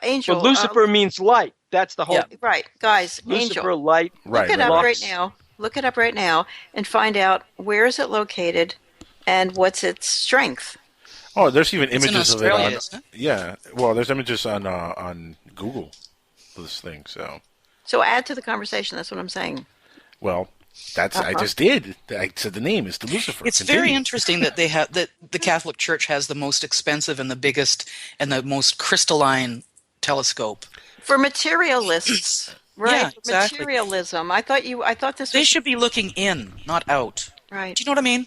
Angel. But Lucifer means light. That's the whole. Yeah. Right, guys, Lucifer, angel. light. Right, Look it right. up Lux. right now. Look it up right now and find out where is it located and what's its strength. Oh, there's even It's in images of it Australia, on. isn't it? Yeah, well, there's images on Google for this thing. So add to the conversation. That's what I'm saying. Well, I just did. I said the name is the Lucifer. It's Continue. very interesting that that the Catholic Church has the most expensive and the biggest and the most crystalline telescope. For materialists, right? Yeah, exactly. Materialism. I thought this They was should be looking in, not out. right. Do you know what I mean?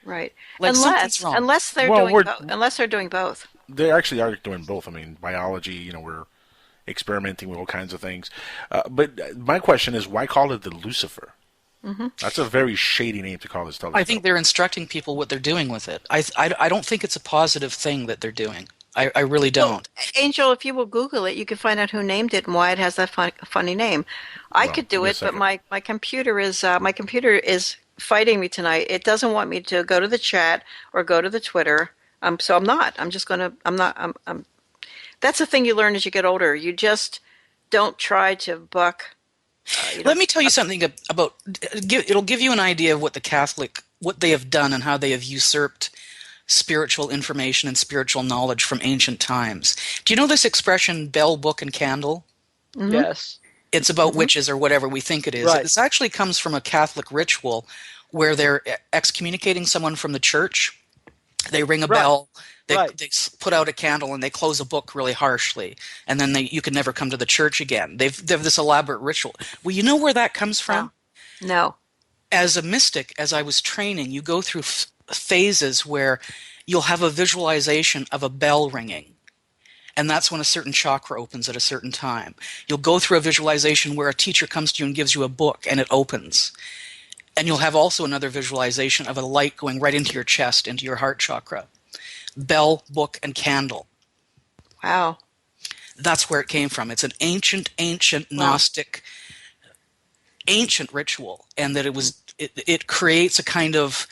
Right. Like, something's wrong. Unless they're Well, doing unless they're doing both. They actually are doing both. I mean, biology. We're experimenting with all kinds of things. But my question is, why call it the Lucifer? Mm-hmm. That's a very shady name to call this telescope. I think they're instructing people what they're doing with it. I don't think it's a positive thing that they're doing. I really don't. Angel, if you will Google it, you can find out who named it and why it has that funny name. I Well, could do give me a it, but second. my computer is fighting me tonight. It doesn't want me to go to the chat or go to the Twitter. So I'm not. I'm just gonna. I'm not. I'm. That's the thing you learn as you get older. You just don't try to buck. Let me tell you something about. It'll give you an idea of what what they have done and how they have usurped spiritual information and spiritual knowledge from ancient times. Do you know this expression, bell, book, and candle? Mm-hmm. Yes. It's about witches or whatever we think it is. Right. This actually comes from a Catholic ritual where they're excommunicating someone from the church. They ring a bell, they put out a candle, and they close a book really harshly. And then you can never come to the church again. They have this elaborate ritual. Well, you know where that comes from? No. As a mystic, as I was training, you go through phases where you'll have a visualization of a bell ringing. And that's when a certain chakra opens at a certain time. You'll go through a visualization where a teacher comes to you and gives you a book and it opens. And you'll have also another visualization of a light going right into your chest, into your heart chakra. Bell, book, and candle. Wow. That's where it came from. It's an ancient Gnostic, ancient ritual. And that it creates a kind of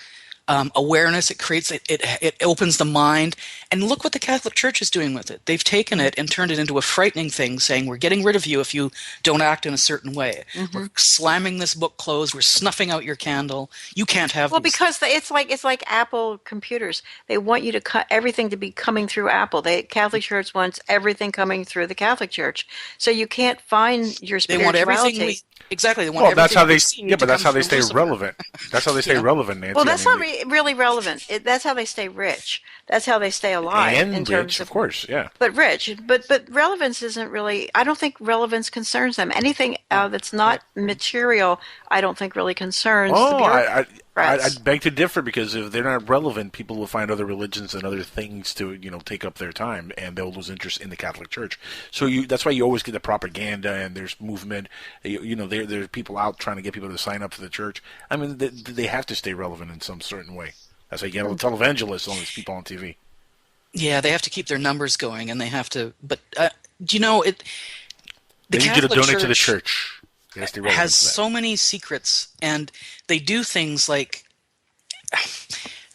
awareness. It opens the mind. And look what the Catholic Church is doing with it. They've taken it and turned it into a frightening thing, saying we're getting rid of you if you don't act in a certain way. Mm-hmm. We're slamming this book closed. We're snuffing out your candle. You can't have. Well, these. because it's like Apple computers. They want you to cut everything to be coming through Apple. Catholic Church wants everything coming through the Catholic Church. So you can't find your They spirituality. want everything. Exactly. They want Well, that's everything how they. we've seen Yeah, to but that's come how they from stay Lucifer. relevant. That's how they stay relevant, Nancy. Well, that's I not mean, really relevant. That's how they stay rich. That's how they stay alive. and in rich, terms of course, yeah. But rich. But relevance isn't really. I don't think relevance concerns them. Anything that's not material, I don't think really concerns. Oh, the I'd beg to differ, because if they're not relevant, people will find other religions and other things to take up their time, and they'll lose interest in the Catholic Church. So that's why you always get the propaganda, and there's movement. There's people out trying to get people to sign up for the church. I mean, they have to stay relevant in some certain way. That's why you get televangelists, all these people on TV. Yeah, they have to keep their numbers going, and they have to. But do you know it? The They need you to Catholic donate to the church. They have to stay relevant has to that. so many secrets, and they do things like,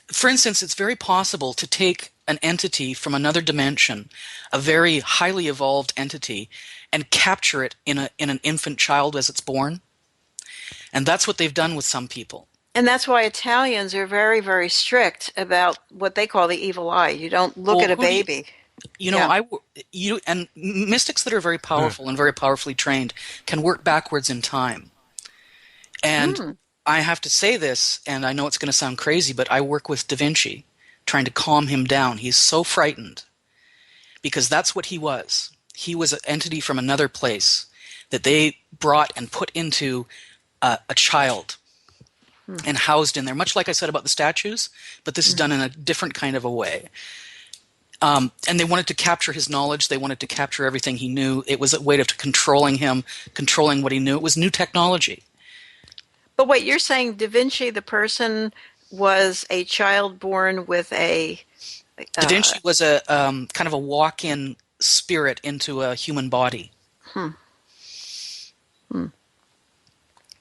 for instance, it's very possible to take an entity from another dimension, a very highly evolved entity, and capture it in an infant child as it's born. And that's what they've done with some people. And that's why Italians are very, very strict about what they call the evil eye. You don't look at a baby. And mystics that are very powerful and very powerfully trained can work backwards in time. And I have to say this, and I know it's going to sound crazy, but I work with Da Vinci, trying to calm him down. He's so frightened because that's what he was. He was an entity from another place that they brought and put into a child and housed in there, much like I said about the statues, but this is done in a different kind of a way. And they wanted to capture his knowledge. They wanted to capture everything he knew. It was a way of controlling him, controlling what he knew. It was new technology. But wait, you're saying Da Vinci, the person, was a child born with a... Da Vinci was a kind of a walk-in spirit into a human body.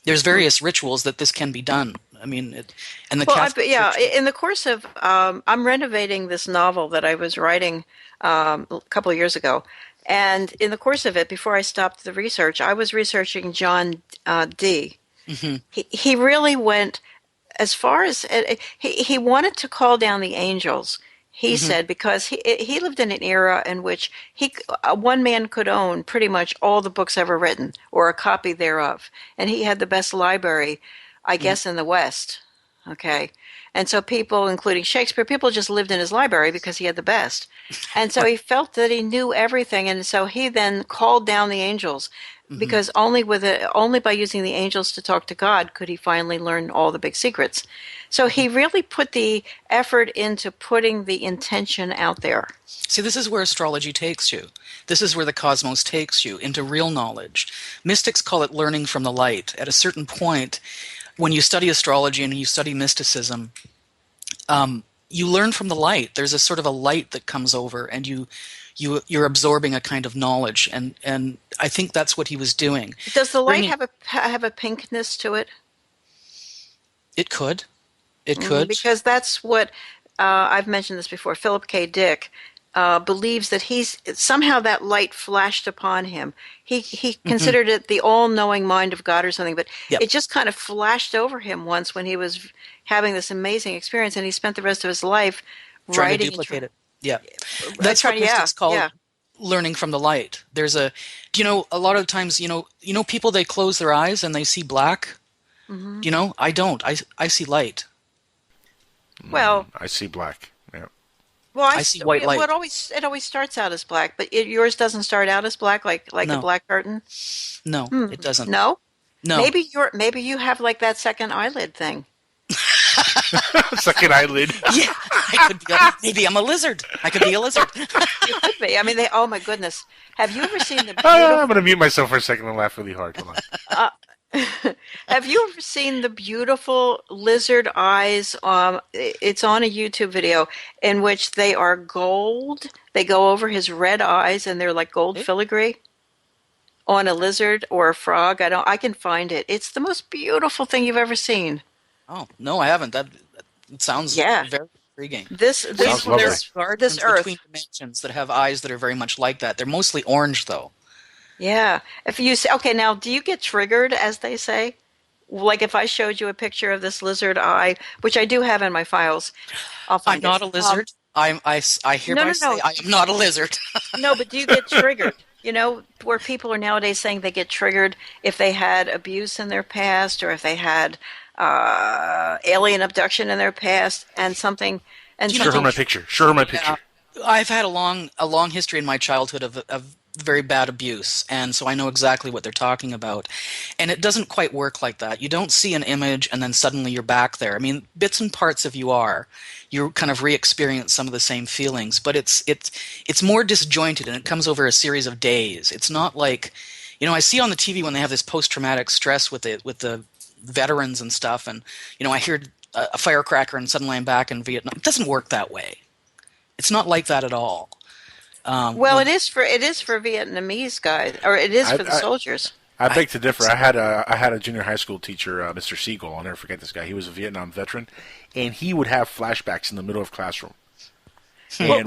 There's various rituals that this can be done. I mean, and the Catholic Church, in the course of, I'm renovating this novel that I was writing a couple of years ago, and in the course of it, before I stopped the research, I was researching John Dee. He really went as far as he wanted to call down the angels. He said, because he lived in an era in which one man could own pretty much all the books ever written, or a copy thereof. And he had the best library, I guess, in the West. Okay. And so people, including Shakespeare, people just lived in his library because he had the best. And so he felt that he knew everything. And so he then called down the angels, because only by using the angels to talk to God could he finally learn all the big secrets. So he really put the effort into putting the intention out there. See, this is where astrology takes you. This is where the cosmos takes you, into real knowledge. Mystics call it learning from the light. At a certain point, when you study astrology and you study mysticism, you learn from the light. There's a sort of a light that comes over, and you're absorbing a kind of knowledge, and I think that's what he was doing. Does the light have a pinkness to it? It could. It could. Because that's what, I've mentioned this before, Philip K. Dick believes that somehow that light flashed upon him. He considered it the all-knowing mind of God or something, but it just kind of flashed over him once when he was having this amazing experience, and he spent the rest of his life trying writing to duplicate it. Yeah. That's what mystics call learning from the light. There's a lot of times, people, they close their eyes and they see black. I don't. I see light. Well, I see black. Yeah. Well, I see white light. It always starts out as black, but yours doesn't start out as black, like No. a black curtain. No, it doesn't. No. No. Maybe you have like that second eyelid thing. Second eyelid. Yeah, maybe I'm a lizard. I could be a lizard. You could be. I mean, oh my goodness. Have you ever seen the beautiful... I'm going to mute myself for a second and laugh really hard. Hold on. Have you ever seen the beautiful lizard eyes? It's on a YouTube video in which they are gold. They go over his red eyes, and they're like gold filigree on a lizard or a frog. I can find it. It's the most beautiful thing you've ever seen. Oh no, I haven't. That sounds very intriguing. This Earth, between dimensions that have eyes that are very much like that. They're mostly orange, though. Yeah. If you say, okay, now do you get triggered, as they say? Like if I showed you a picture of this lizard eye, which I do have in my files, I'll find I'm not a lizard. I hereby say I am not a lizard. No, but do you get triggered? Where people are nowadays saying they get triggered if they had abuse in their past, or if they had alien abduction in their past, and something. And show her my picture. Show her my picture. I've had a long history in my childhood of very bad abuse, and so I know exactly what they're talking about. And it doesn't quite work like that. You don't see an image and then suddenly you're back there. I mean, bits and parts of you kind of re-experience some of the same feelings, but it's more disjointed, and it comes over a series of days. It's not like, I see on the TV when they have this post-traumatic stress with the veterans and stuff, and I hear a firecracker and suddenly I'm back in Vietnam. It doesn't work that way. It's not like that at all. It is for Vietnamese guys, or it is for the soldiers. I beg to differ. I had a junior high school teacher, Mr. Siegel. I'll never forget this guy. He was a Vietnam veteran, and he would have flashbacks in the middle of classroom. And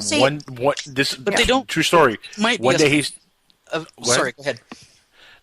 true story. One day he's sorry, go ahead.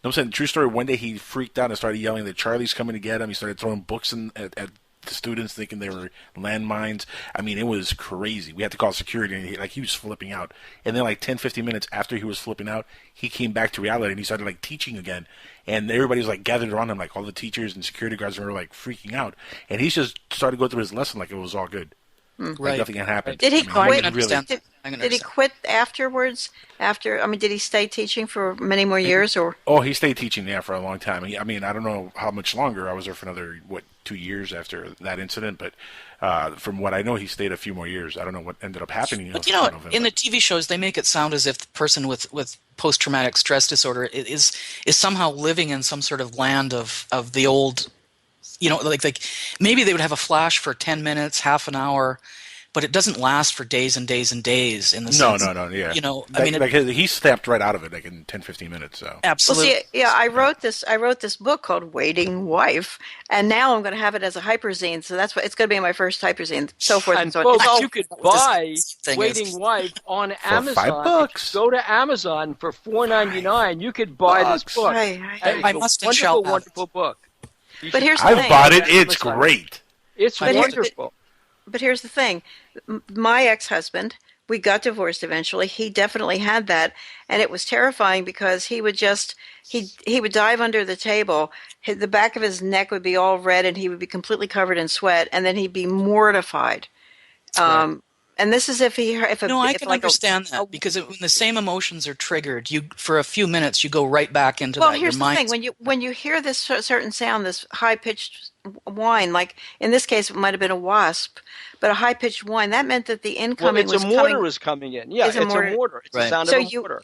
No, I'm saying true story. One day he freaked out and started yelling that Charlie's coming to get him. He started throwing books at the students thinking they were landmines. I mean, it was crazy. We had to call security, and he was flipping out. And then like 10, 15 minutes after he was flipping out, he came back to reality, and he started like teaching again. And everybody was like gathered around him, like all the teachers and security guards were like freaking out. And he just started going through his lesson like it was all good. Right. Like nothing had happened. Did he quit? Did he quit afterwards? Did he stay teaching for many more years, or? Oh, he stayed teaching for a long time. I mean, I don't know how much longer. I was there for another 2 years after that incident, but from what I know, he stayed a few more years. I don't know what ended up happening. But in the TV shows, they make it sound as if the person with post-traumatic stress disorder is somehow living in some sort of land of the old. Like maybe they would have a flash for 10 minutes, half an hour, but it doesn't last for days and days and days. In the sense, no, yeah. He snapped right out of it, like in 10, 15 minutes. So absolutely. Well, see, I wrote this book called Waiting Wife, and now I'm going to have it as a hyperzine. So that's what it's going to be my first hyperzine. So forth and so on. Folks, you could buy Waiting Wife on Amazon. $5. Go to Amazon for $4.99. You could buy this book. I must have wonderful book. But here's the thing. I've bought it. It's great. It's wonderful. But here's the thing. My ex-husband, we got divorced eventually. He definitely had that, and it was terrifying because he would he would dive under the table. The back of his neck would be all red, and he would be completely covered in sweat, and then he'd be mortified. Right. And this is I can understand that because when the same emotions are triggered, for a few minutes you go right back into that. Well, here's the thing: when you hear this certain sound, this high pitched whine, like in this case it might have been a wasp, but a high pitched whine, that meant that the incoming was coming in. Yeah, it's a mortar. It's the sound of a mortar.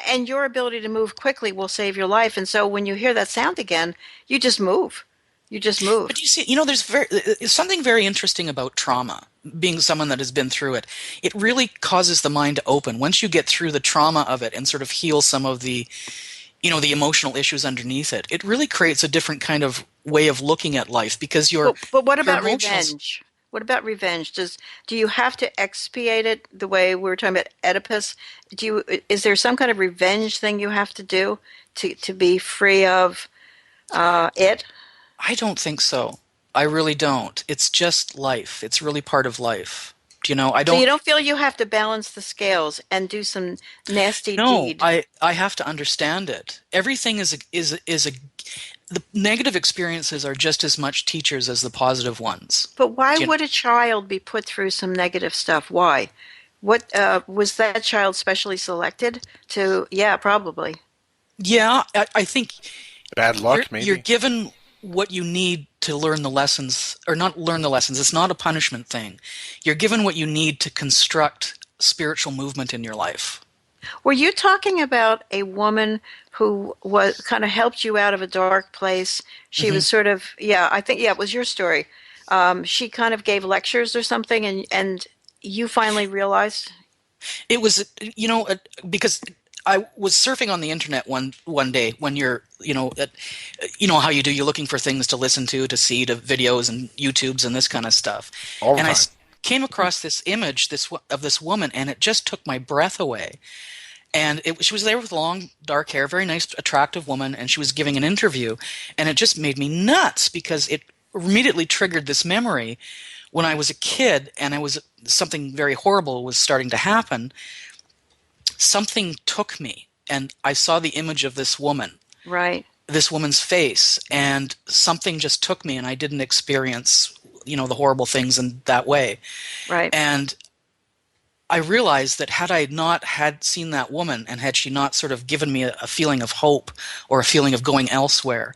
And your ability to move quickly will save your life. And so when you hear that sound again, you just move. You just move. But you see, there's something very interesting about trauma. Being someone that has been through it, it really causes the mind to open. Once you get through the trauma of it and sort of heal some of the, the emotional issues underneath it, it really creates a different kind of way of looking at life because But what about revenge? What about revenge? Do you have to expiate it the way we were talking about Oedipus? Is there some kind of revenge thing you have to do to be free of it? I don't think so. I really don't. It's just life. It's really part of life. I don't. So you don't feel you have to balance the scales and do some nasty deed? No, I have to understand it. Everything is the negative experiences are just as much teachers as the positive ones. But why would a child be put through some negative stuff? Why? What was that child specially selected to? Yeah, probably. Yeah, I think bad luck. Maybe you're given what you need to learn the lessons, or not learn the lessons. It's not a punishment thing. You're given what you need to construct spiritual movement in your life. Were you talking about a woman who was kind of helped you out of a dark place? She was sort of, I think, it was your story. She kind of gave lectures or something, and you finally realized? It was, because I was surfing on the internet one day when you're, how you do, you're looking for things to listen to see, to videos and YouTubes and this kind of stuff. I came across this image of this woman, and it just took my breath away. And she was there with long, dark hair, very nice, attractive woman, and she was giving an interview, and it just made me nuts because it immediately triggered this memory when I was a kid, and something very horrible was starting to happen. Something took me, and I saw the image of this woman. Right. This woman's face, and something just took me, and I didn't experience, the horrible things in that way. Right. And I realized that had I not seen that woman, and had she not sort of given me a feeling of hope or a feeling of going elsewhere,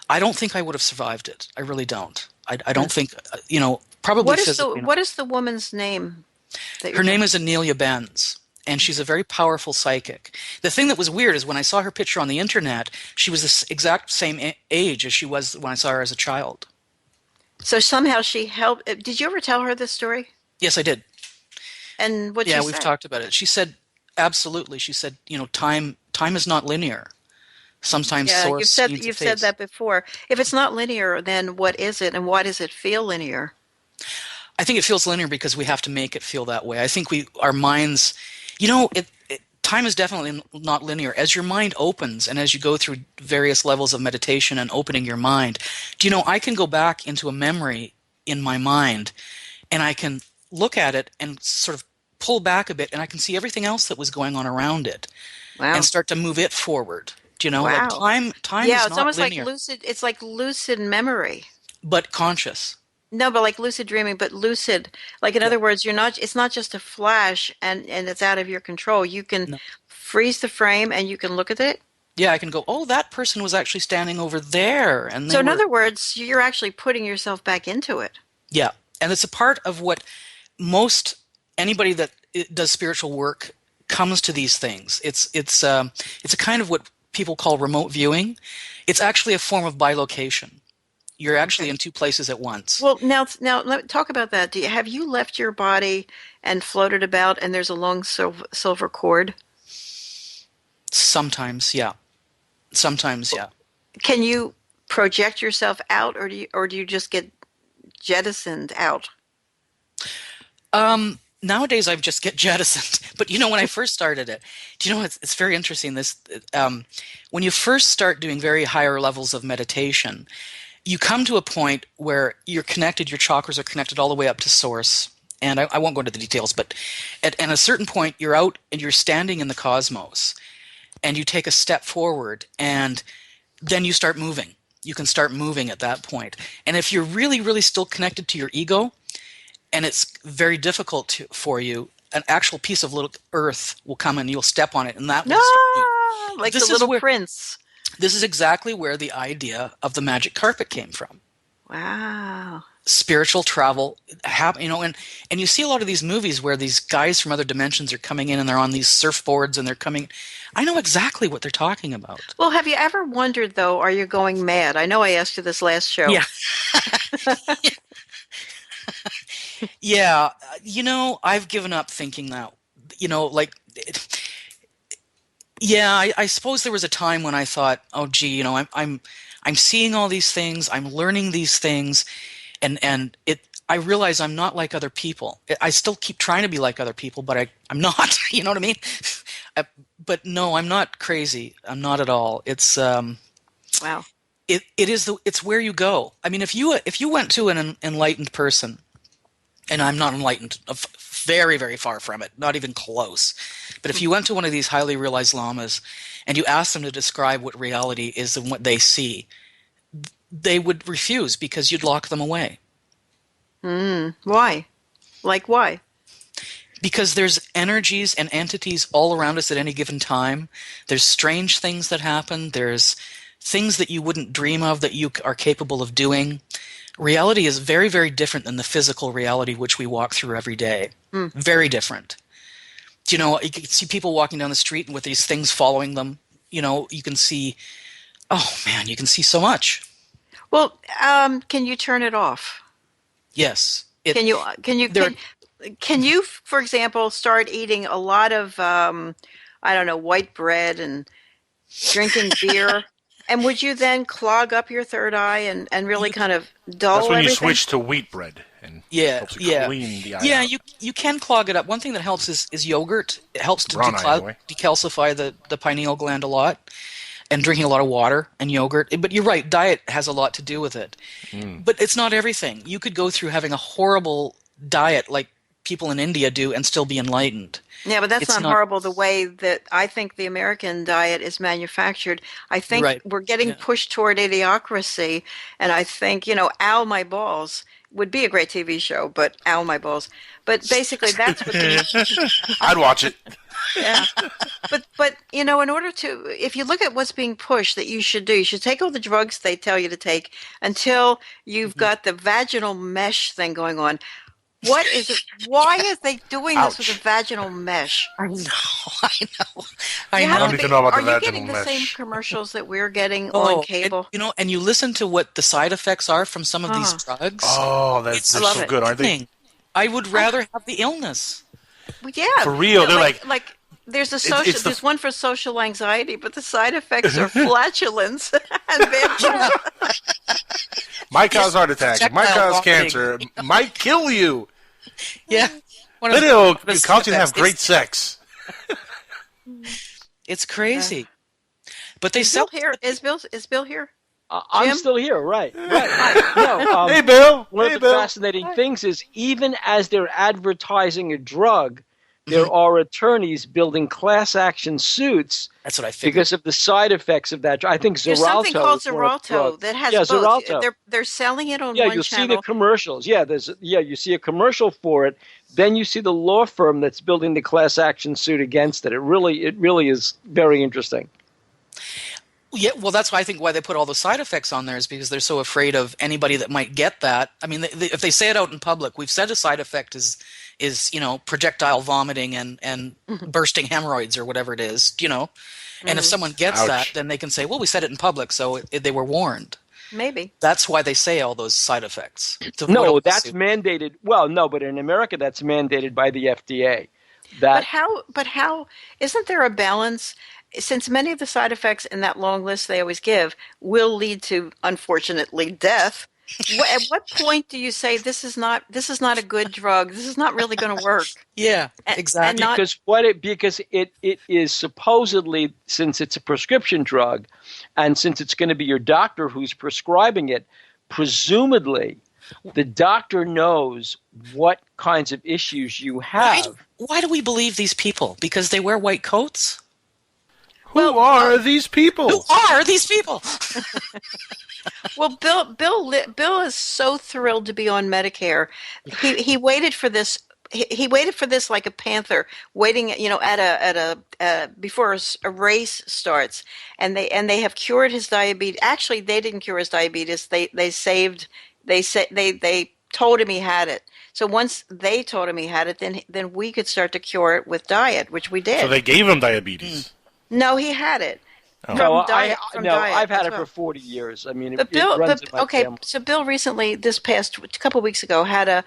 I don't think I would have survived it. I really don't. I don't think, probably. What is the woman's name? Her name is Amelia Benz. And she's a very powerful psychic. The thing that was weird is when I saw her picture on the internet, she was the exact same age as she was when I saw her as a child. So somehow she helped. Did you ever tell her this story? Yes, I did. And what she said? Yeah, we've talked about it. She said, absolutely. She said, time is not linear. Sometimes source you've said that before. If it's not linear, then what is it, and why does it feel linear? I think it feels linear because we have to make it feel that way. I think our minds... time is definitely not linear. As your mind opens and as you go through various levels of meditation and opening your mind, I can go back into a memory, in my mind, and I can look at it and sort of pull back a bit, and I can see everything else that was going on around it, Wow. and start to move it forward. Do you know, Wow. like time Yeah, is it's not almost linear, like lucid. It's like lucid memory. but conscious. No, but like lucid dreaming, but lucid. Like in Yeah. other words, you're not. It's not just a flash and it's out of your control. You can No. freeze the frame and you can look at it. Yeah, I can go, oh, that person was actually standing over there, and So they in were. other words, you're actually putting yourself back into it. Yeah, and it's a part of what most anybody that does spiritual work comes to these things. It's a kind of what people call remote viewing. It's actually a form of bilocation. You're actually in two places at once. Well, now talk about that. Have you left your body and floated about, and there's a long silver cord? Sometimes, yeah. Sometimes, yeah. Can you project yourself out, or do you just get jettisoned out? Nowadays, I just get jettisoned. But when I first started it, do you know it's very interesting? This when you first start doing very higher levels of meditation, you come to a point where you're connected. Your chakras are connected all the way up to source. And I won't go into the details, but at a certain point, you're out and you're standing in the cosmos, and you take a step forward, and then you start moving. You can start moving at that point. And if you're really, really still connected to your ego, and it's very difficult for you, an actual piece of little earth will come and you'll step on it, and that will start like the Little Prince. This is exactly where the idea of the magic carpet came from. Wow. Spiritual travel, and you see a lot of these movies where these guys from other dimensions are coming in and they're on these surfboards and they're coming. I know exactly what they're talking about. Well, have you ever wondered, though, are you going mad? I know I asked you this last show. Yeah. Yeah. I've given up thinking that, I suppose there was a time when I thought, oh, gee, I'm seeing all these things, I'm learning these things, and I realize I'm not like other people. I still keep trying to be like other people, but I'm not. You know what I mean? But no, I'm not crazy. I'm not at all. It's wow. It's where you go. I mean, if you went to an enlightened person, and I'm not enlightened, very, very far from it, not even close. But if you went to one of these highly realized lamas and you asked them to describe what reality is and what they see, they would refuse because you'd lock them away. Why? Like why? Because there's energies and entities all around us at any given time. There's strange things that happen. There's things that you wouldn't dream of that you are capable of doing. Reality is very, very different than the physical reality which we walk through every day. Very different. You can see people walking down the street with these things following them. You can see, oh man, you can see so much. Well, can you turn it off? Yes. Can you, for example, start eating a lot of, I don't know, white bread and drinking beer? And would you then clog up your third eye and really kind of dull That's when everything? you switch to wheat bread and helps you clean the eye Yeah, out. you can clog it up. One thing that helps is yogurt. It helps to Anyway. decalcify the pineal gland a lot, and drinking a lot of water and yogurt. But you're right, diet has a lot to do with it. But it's not everything. You could go through having a horrible diet like people in India do and still be enlightened. Yeah, but that's not horrible the way that I think the American diet is manufactured. I think we're getting pushed toward idiocracy, and I think, Ow My Balls would be a great TV show, but Ow My Balls. But basically that's what I'd watch it. Yeah. But in order to, if you look at what's being pushed that you should do, you should take all the drugs they tell you to take until you've got the vaginal mesh thing going on. What is it? Why are they doing this with a vaginal mesh? I know. I don't need to know about the vaginal mesh. Are you getting the same commercials that we're getting on cable? And you listen to what the side effects are from some of these drugs. Oh, they're so good, aren't they? I would rather have the illness. Well, yeah. For real, they're like there's there's one for social anxiety, but the side effects are flatulence and bad. Might cause heart attack. It might cause cancer. It might kill you. Yeah. But it'll cause you to have great sex. It's crazy. But they Is sell Bill here? Is Bill here? I'm Jim? still here, right? No, Hey, Bill. one Hey, of the Bill. fascinating things is even as they're advertising a drug, there Mm-hmm. are attorneys building class action suits That's what I figured. because of the side effects of that drug. I think There's something Xarelto called is one of the Xarelto drugs. that has Yeah, both. Xarelto. They're selling it on Yeah, one you'll see the channel. commercials. You see a commercial for it. Then you see the law firm that's building the class action suit against it. It really is very interesting. Yeah, well, that's why I think why they put all the side effects on there is because they're so afraid of anybody that might get that. I mean, if they say it out in public, we've said a side effect is projectile vomiting and bursting hemorrhoids or whatever it is, And if someone gets that, Ouch. then they can say, well, we said it in public, so they were warned. Maybe. That's why they say all those side effects. To avoid No, all the that's suit. mandated. Well, no, but in America, that's mandated by the FDA. But how isn't there a balance? Since many of the side effects in that long list they always give will lead to, unfortunately, death. At what point do you say this is not a good drug? This is not really going to work. Yeah, And exactly. not because it is supposedly, since it's a prescription drug, and since it's going to be your doctor who's prescribing it, presumably the doctor knows what kinds of issues you have. Why do we believe these people? Because they wear white coats? Who are these people? Who are these people? Well, Bill is so thrilled to be on Medicare. He waited for this. He waited for this like a panther, waiting, at a before a race starts, and they have cured his diabetes. Actually, they didn't cure his diabetes. They told him he had it. So once they told him he had it, then we could start to cure it with diet, which we did. So they gave him diabetes. No, he had it. Oh. No, diet. I've had as it well. for 40 years. I mean, But it Bill, runs in my family. so Bill recently, this past a couple of weeks ago, had a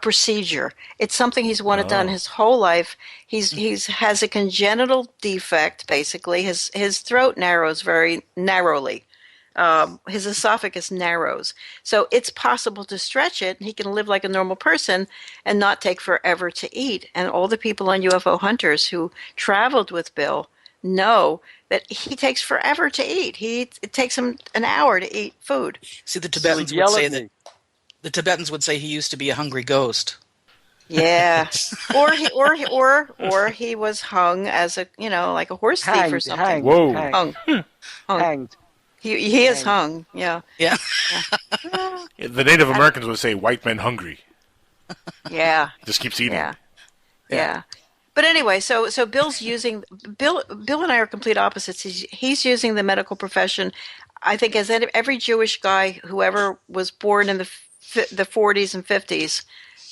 procedure. It's something he's wanted done his whole life. He's has a congenital defect. Basically, his throat narrows very narrowly. His esophagus narrows, so it's possible to stretch it. He can live like a normal person and not take forever to eat. And all the people on UFO Hunters who traveled with Bill know that he takes forever to eat. It takes him an hour to eat food. See, the So Tibetans would yell say at that me. the Tibetans would say he used to be a hungry ghost. Yeah, or he was hung as a like a horse thief or something. Whoa. Hung. Hanged. He is hung. Yeah, Yeah. The Native Americans would say white men hungry. yeah, Just keeps eating. yeah. But anyway, so Bill's using Bill and I are complete opposites. He's using the medical profession, I think, as every Jewish guy who ever was born in the 40s and 50s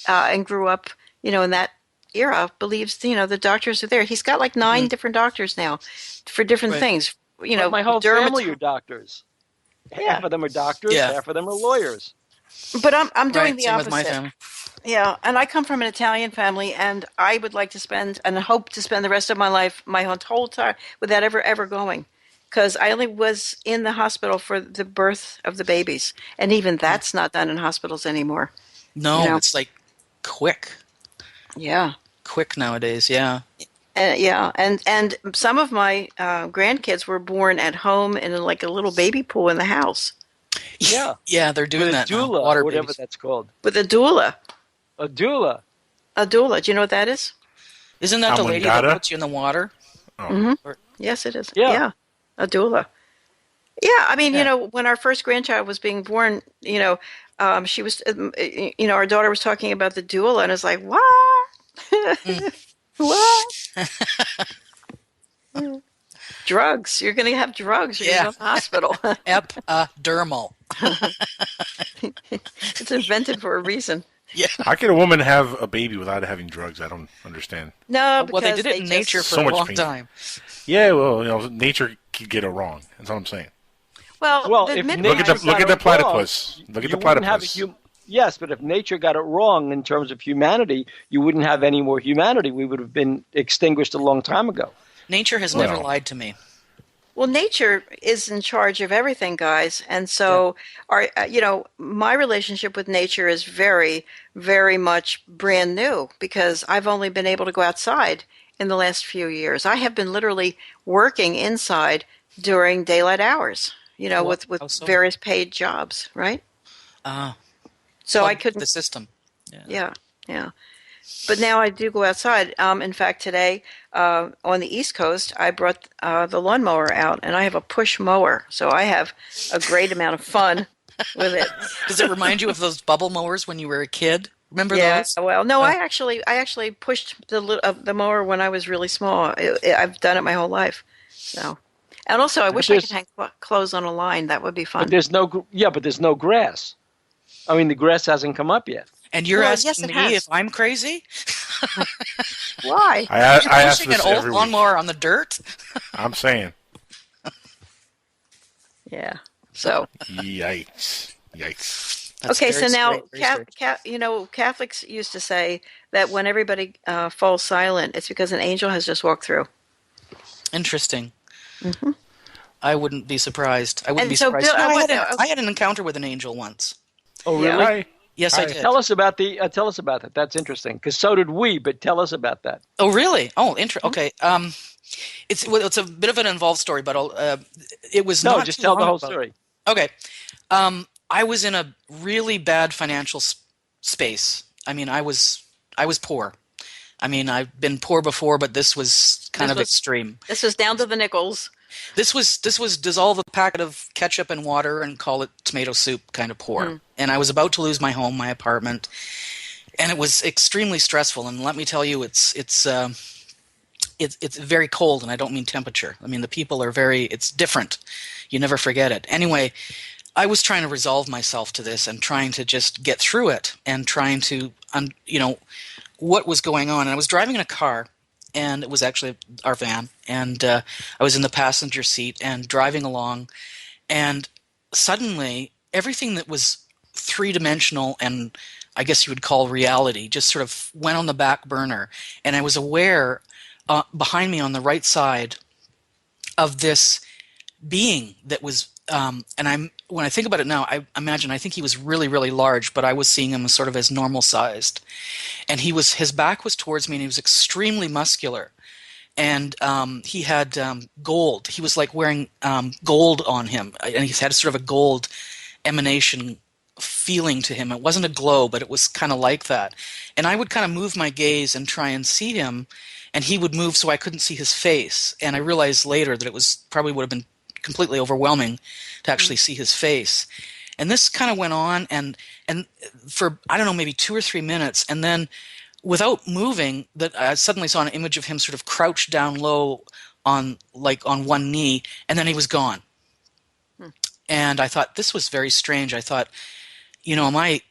and grew up, in that era believes, the doctors are there. He's got like 9 different doctors now for different things. But my whole family are doctors. Yeah. Half of them are doctors. Yeah. Half of them are lawyers. But I'm doing Right, the same opposite. with my family. Yeah, and I come from an Italian family, and I would like to spend and hope to spend the rest of my life, my whole time, without ever going, because I only was in the hospital for the birth of the babies, and even that's not done in hospitals anymore. No, it's like quick Yeah, nowadays. Yeah. and some of my grandkids were born at home in like a little baby pool in the house Yeah. Yeah, they're doing With a that now. doula, Water whatever babies. that's called. with a doula. A doula. A doula. Do you know what that is? Isn't that the lady that Amangata? puts you in the water? Yes, it is. Yeah. A doula. Yeah, I mean, when our first grandchild was being born, she was, our daughter was talking about the doula, and it's like, what? What? Drugs. You're going to have drugs. You're going to go to the hospital. Epidermal. It's invented for a reason. Yeah. How can a woman have a baby without having drugs? I don't understand. No, Well, they because did it in nature for So a much long pain. time. Yeah, well, nature could get it wrong. That's all I'm saying. Well, if Look at nature look at got the it platypus. wrong, Look at you the wouldn't have platypus. yes, but if nature got it wrong in terms of humanity, you wouldn't have any more humanity. We would have been extinguished a long time ago. Nature has Well. never lied to me. Well, nature is in charge of everything, guys, and so my relationship with nature is very, very much brand new because I've only been able to go outside in the last few years. I have been literally working inside during daylight hours. with How so? various paid jobs, right? Ah, So I plug couldn't. the system. Yeah, yeah. But now I do go outside. In fact, today on the East Coast, I brought the lawnmower out, and I have a push mower, so I have a great amount of fun with it. Does it remind you of those bubble mowers when you were a kid? Remember Yeah, those? well, no, Uh, I actually pushed the mower when I was really small. I've done it my whole life. So, and also, I But wish I could there's hang clothes on a line. That would be but fun. there's no but there's no grass. I mean, the grass hasn't come up yet. and you're Well, yes, asking it me if has. I'm crazy? Why? You're I ask pushing an this old every week. lawnmower on the dirt? I'm saying, Yeah. So, yikes, yikes. That's okay, very so now, strange. Very strange. Catholics used to say that when everybody falls silent, it's because an angel has just walked through. Interesting. Hmm. I wouldn't be surprised. I wouldn't And be so, surprised. Bill, No, I had an encounter with an angel once. Oh, yeah. really? Hi. Yes, I Hi. did. Tell us about that. That's interesting because so did we. But tell us about that. Oh, really? Oh, okay. It's a bit of an involved story, but it was No, not just too tell the long whole ago. story. Okay. I was in a really bad financial space. I mean, I was poor. I mean, I've been poor before, but this was kind of extreme. This was down to the nickels. This was dissolve a packet of ketchup in water and call it tomato soup kind of poor. Mm. And I was about to lose my home, my apartment, and it was extremely stressful. And let me tell you, it's very cold, and I don't mean temperature. I mean the people are it's different. You never forget it. Anyway, I was trying to resolve myself to this and trying to just get through it and trying to what was going on. And I was driving in a car, and it was actually our van, and I was in the passenger seat and driving along, and suddenly everything that was three-dimensional and I guess you would call reality just sort of went on the back burner, and I was aware behind me on the right side of this being that was and when I think about it now, I think he was really, really large, but I was seeing him as sort of as normal sized. And his back was towards me, and he was extremely muscular. And he had gold. He was like wearing gold on him, and he had sort of a gold emanation feeling to him. It wasn't a glow, but it was kind of like that. And I would kind of move my gaze and try and see him, and he would move so I couldn't see his face. And I realized later that it probably would have been completely overwhelming to actually see his face. And this kind of went on, and for, I don't know, maybe 2 or 3 minutes, and then without moving, that I suddenly saw an image of him sort of crouched down low on one knee, and then he was gone. And I thought, this was very strange. I thought, am I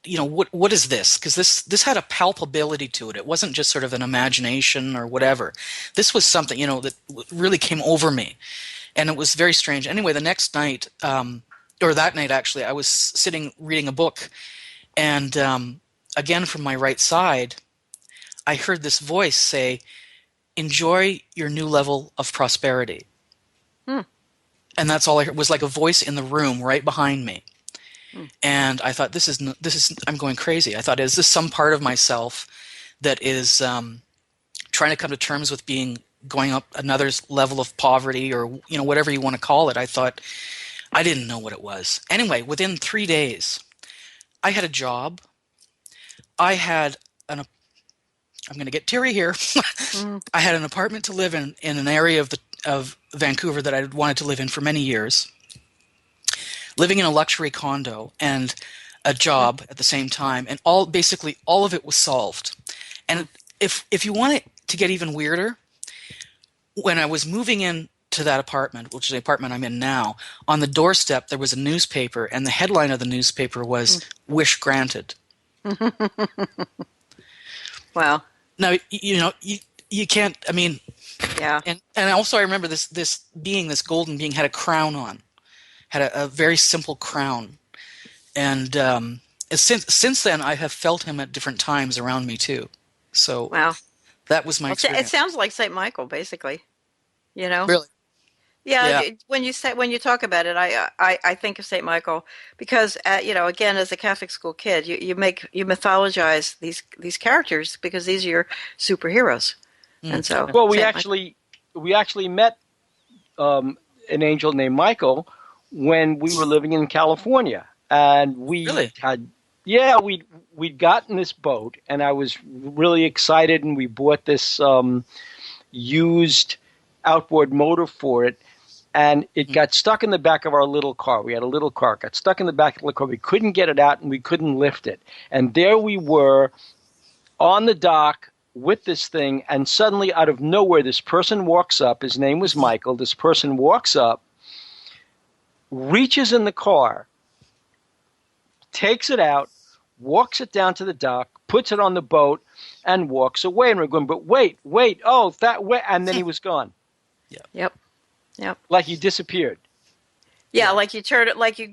what is this? Because this had a palpability to it. It wasn't just sort of an imagination or whatever. This was something, that really came over me. And it was very strange. Anyway, the next night, or that night actually, I was sitting reading a book, and again from my right side, I heard this voice say, "Enjoy your new level of prosperity." And that's all I heard, was like a voice in the room right behind me. And I thought, this is I'm going crazy. I thought, is this some part of myself that is trying to come to terms with going up another level of poverty, or whatever you want to call it? I thought, I didn't know what it was. Anyway, within 3 days, I had a job. I had I'm going to get teary here. I had an apartment to live in an area of Vancouver that I wanted to live in for many years. Living in a luxury condo and a job at the same time, and basically all of it was solved. And if you want it to get even weirder, when I was moving in to that apartment, which is the apartment I'm in now, on the doorstep there was a newspaper, and the headline of the newspaper was "Wish Granted." Wow. Now, you can't, I mean, Yeah. And also I remember this golden being had a crown on, had a very simple crown. And since then I have felt him at different times around me too. So Wow. that was my experience. It sounds like St. Michael, basically. Really? Yeah. Yeah. When you talk about it, I think of St. Michael because again, as a Catholic school kid, you mythologize these characters because these are your superheroes, and so Well, we actually met an angel named Michael when we were living in California, and Really? we'd gotten this boat, and I was really excited, and we bought this used outboard motor for it, and it got stuck in the back of our little car. We had a little car, got stuck in the back of the car. We couldn't get it out, and we couldn't lift it. And there we were on the dock with this thing, and suddenly out of nowhere, this person walks up. His name was Michael. This person walks up, reaches in the car, takes it out, walks it down to the dock, puts it on the boat, and walks away. And we're going, but wait, oh, that way. And then he was gone. Yep. Like he disappeared. Yeah, like you turn it, like you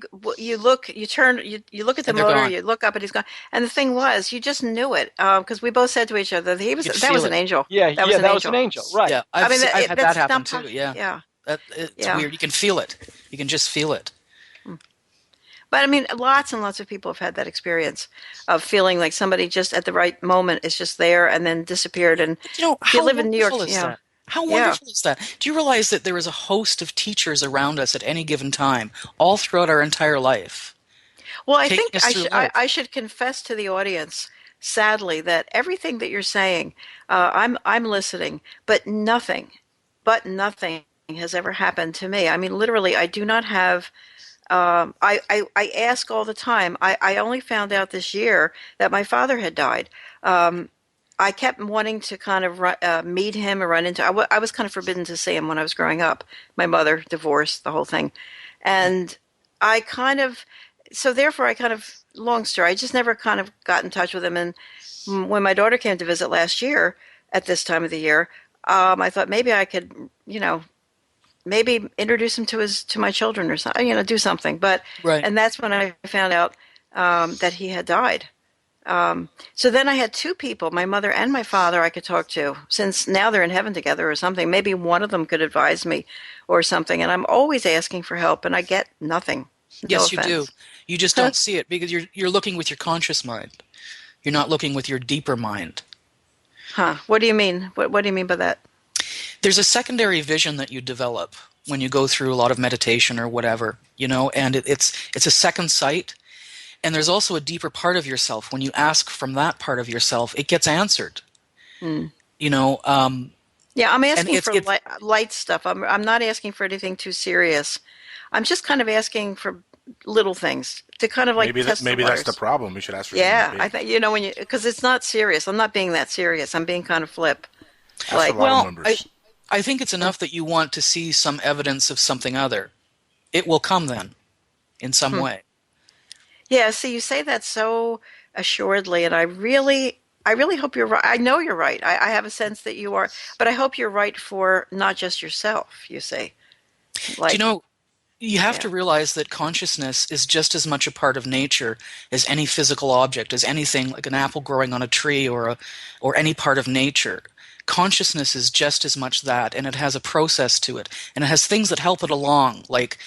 look at the And they're motor, gone. you look up, and he's gone. And the thing was, you just knew it because we both said to each other, You'd that feel was it. an angel. Yeah, that was an angel. Right. Yeah, I mean, I've had that's that happen not too. Yeah, Yeah. It's Yeah. weird. You can feel it. You can just feel it. But I mean, lots and lots of people have had that experience of feeling like somebody just at the right moment is just there and then disappeared. And You know, if you how live in New York, wonderful is that? How Yeah. wonderful is that? Do you realize that there is a host of teachers around us at any given time, all throughout our entire life? Well, I Taking think us through life. I should confess to the audience, sadly, that everything that you're saying, I'm listening, but nothing has ever happened to me. I mean, literally, I do not have. I ask all the time. I only found out this year that my father had died. I kept wanting to kind of meet him or run into. I was kind of forbidden to see him when I was growing up. My mother divorced, the whole thing, and I kind of. So therefore, long story, I just never kind of got in touch with him. And when my daughter came to visit last year at this time of the year, I thought maybe I could, maybe introduce him to my children or something, do something. But Right. and that's when I found out that he had died. So then I had two people, my mother and my father, I could talk to. Since now they're in heaven together or something, maybe one of them could advise me or something. And I'm always asking for help, and I get nothing. No Yes, you offense. do. You just don't see it because you're looking with your conscious mind. You're not looking with your deeper mind. Huh? What do you mean? What do you mean by that? There's a secondary vision that you develop when you go through a lot of meditation or whatever, and it's a second sight. And there's also a deeper part of yourself. When you ask from that part of yourself, it gets answered. Mm. Yeah, I'm asking for light stuff. I'm not asking for anything too serious. I'm just kind of asking for little things to kind of like Maybe test maybe the that's waters. the problem. We should ask for Yeah, something I big. think because it's not serious. I'm not being that serious. I'm being kind of flip. Ask for Like, a lot of well, numbers. I think it's enough that you want to see some evidence of something other. It will come then, in some way. yeah. See, you say that so assuredly, and I really hope you're right. I know you're right. I have a sense that you are, but I hope you're right for not just yourself. You say, like, You have Yeah. to realize that consciousness is just as much a part of nature as any physical object, as anything like an apple growing on a tree or any part of nature. Consciousness is just as much that, and it has a process to it, and it has things that help it along, like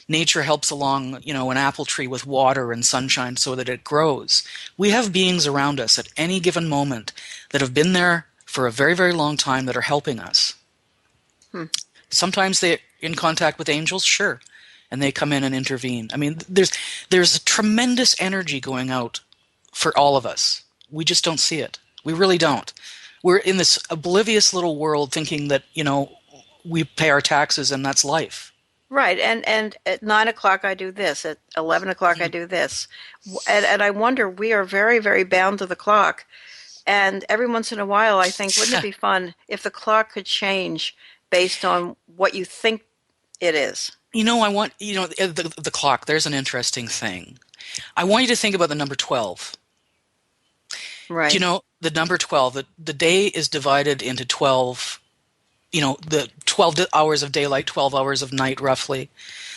nature helps along, an apple tree with water and sunshine so that it grows. We have beings around us at any given moment that have been there for a very, very long time that are helping us. Sometimes they're in contact with angels, sure, and they come in and intervene. I mean, there's a tremendous energy going out for all of us. We just don't see it. We really don't. We're in this oblivious little world thinking that, we pay our taxes and that's life. right. And at 9 o'clock I do this. At 11 o'clock I do this. And I wonder, we are very, very bound to the clock. And every once in a while, I think, wouldn't it be fun if the clock could change based on what you think it is? I want, the clock, there's an interesting thing. I want you to think about the number 12. Right. Do you know the number 12, the day is divided into 12, the 12 hours of daylight, 12 hours of night, roughly.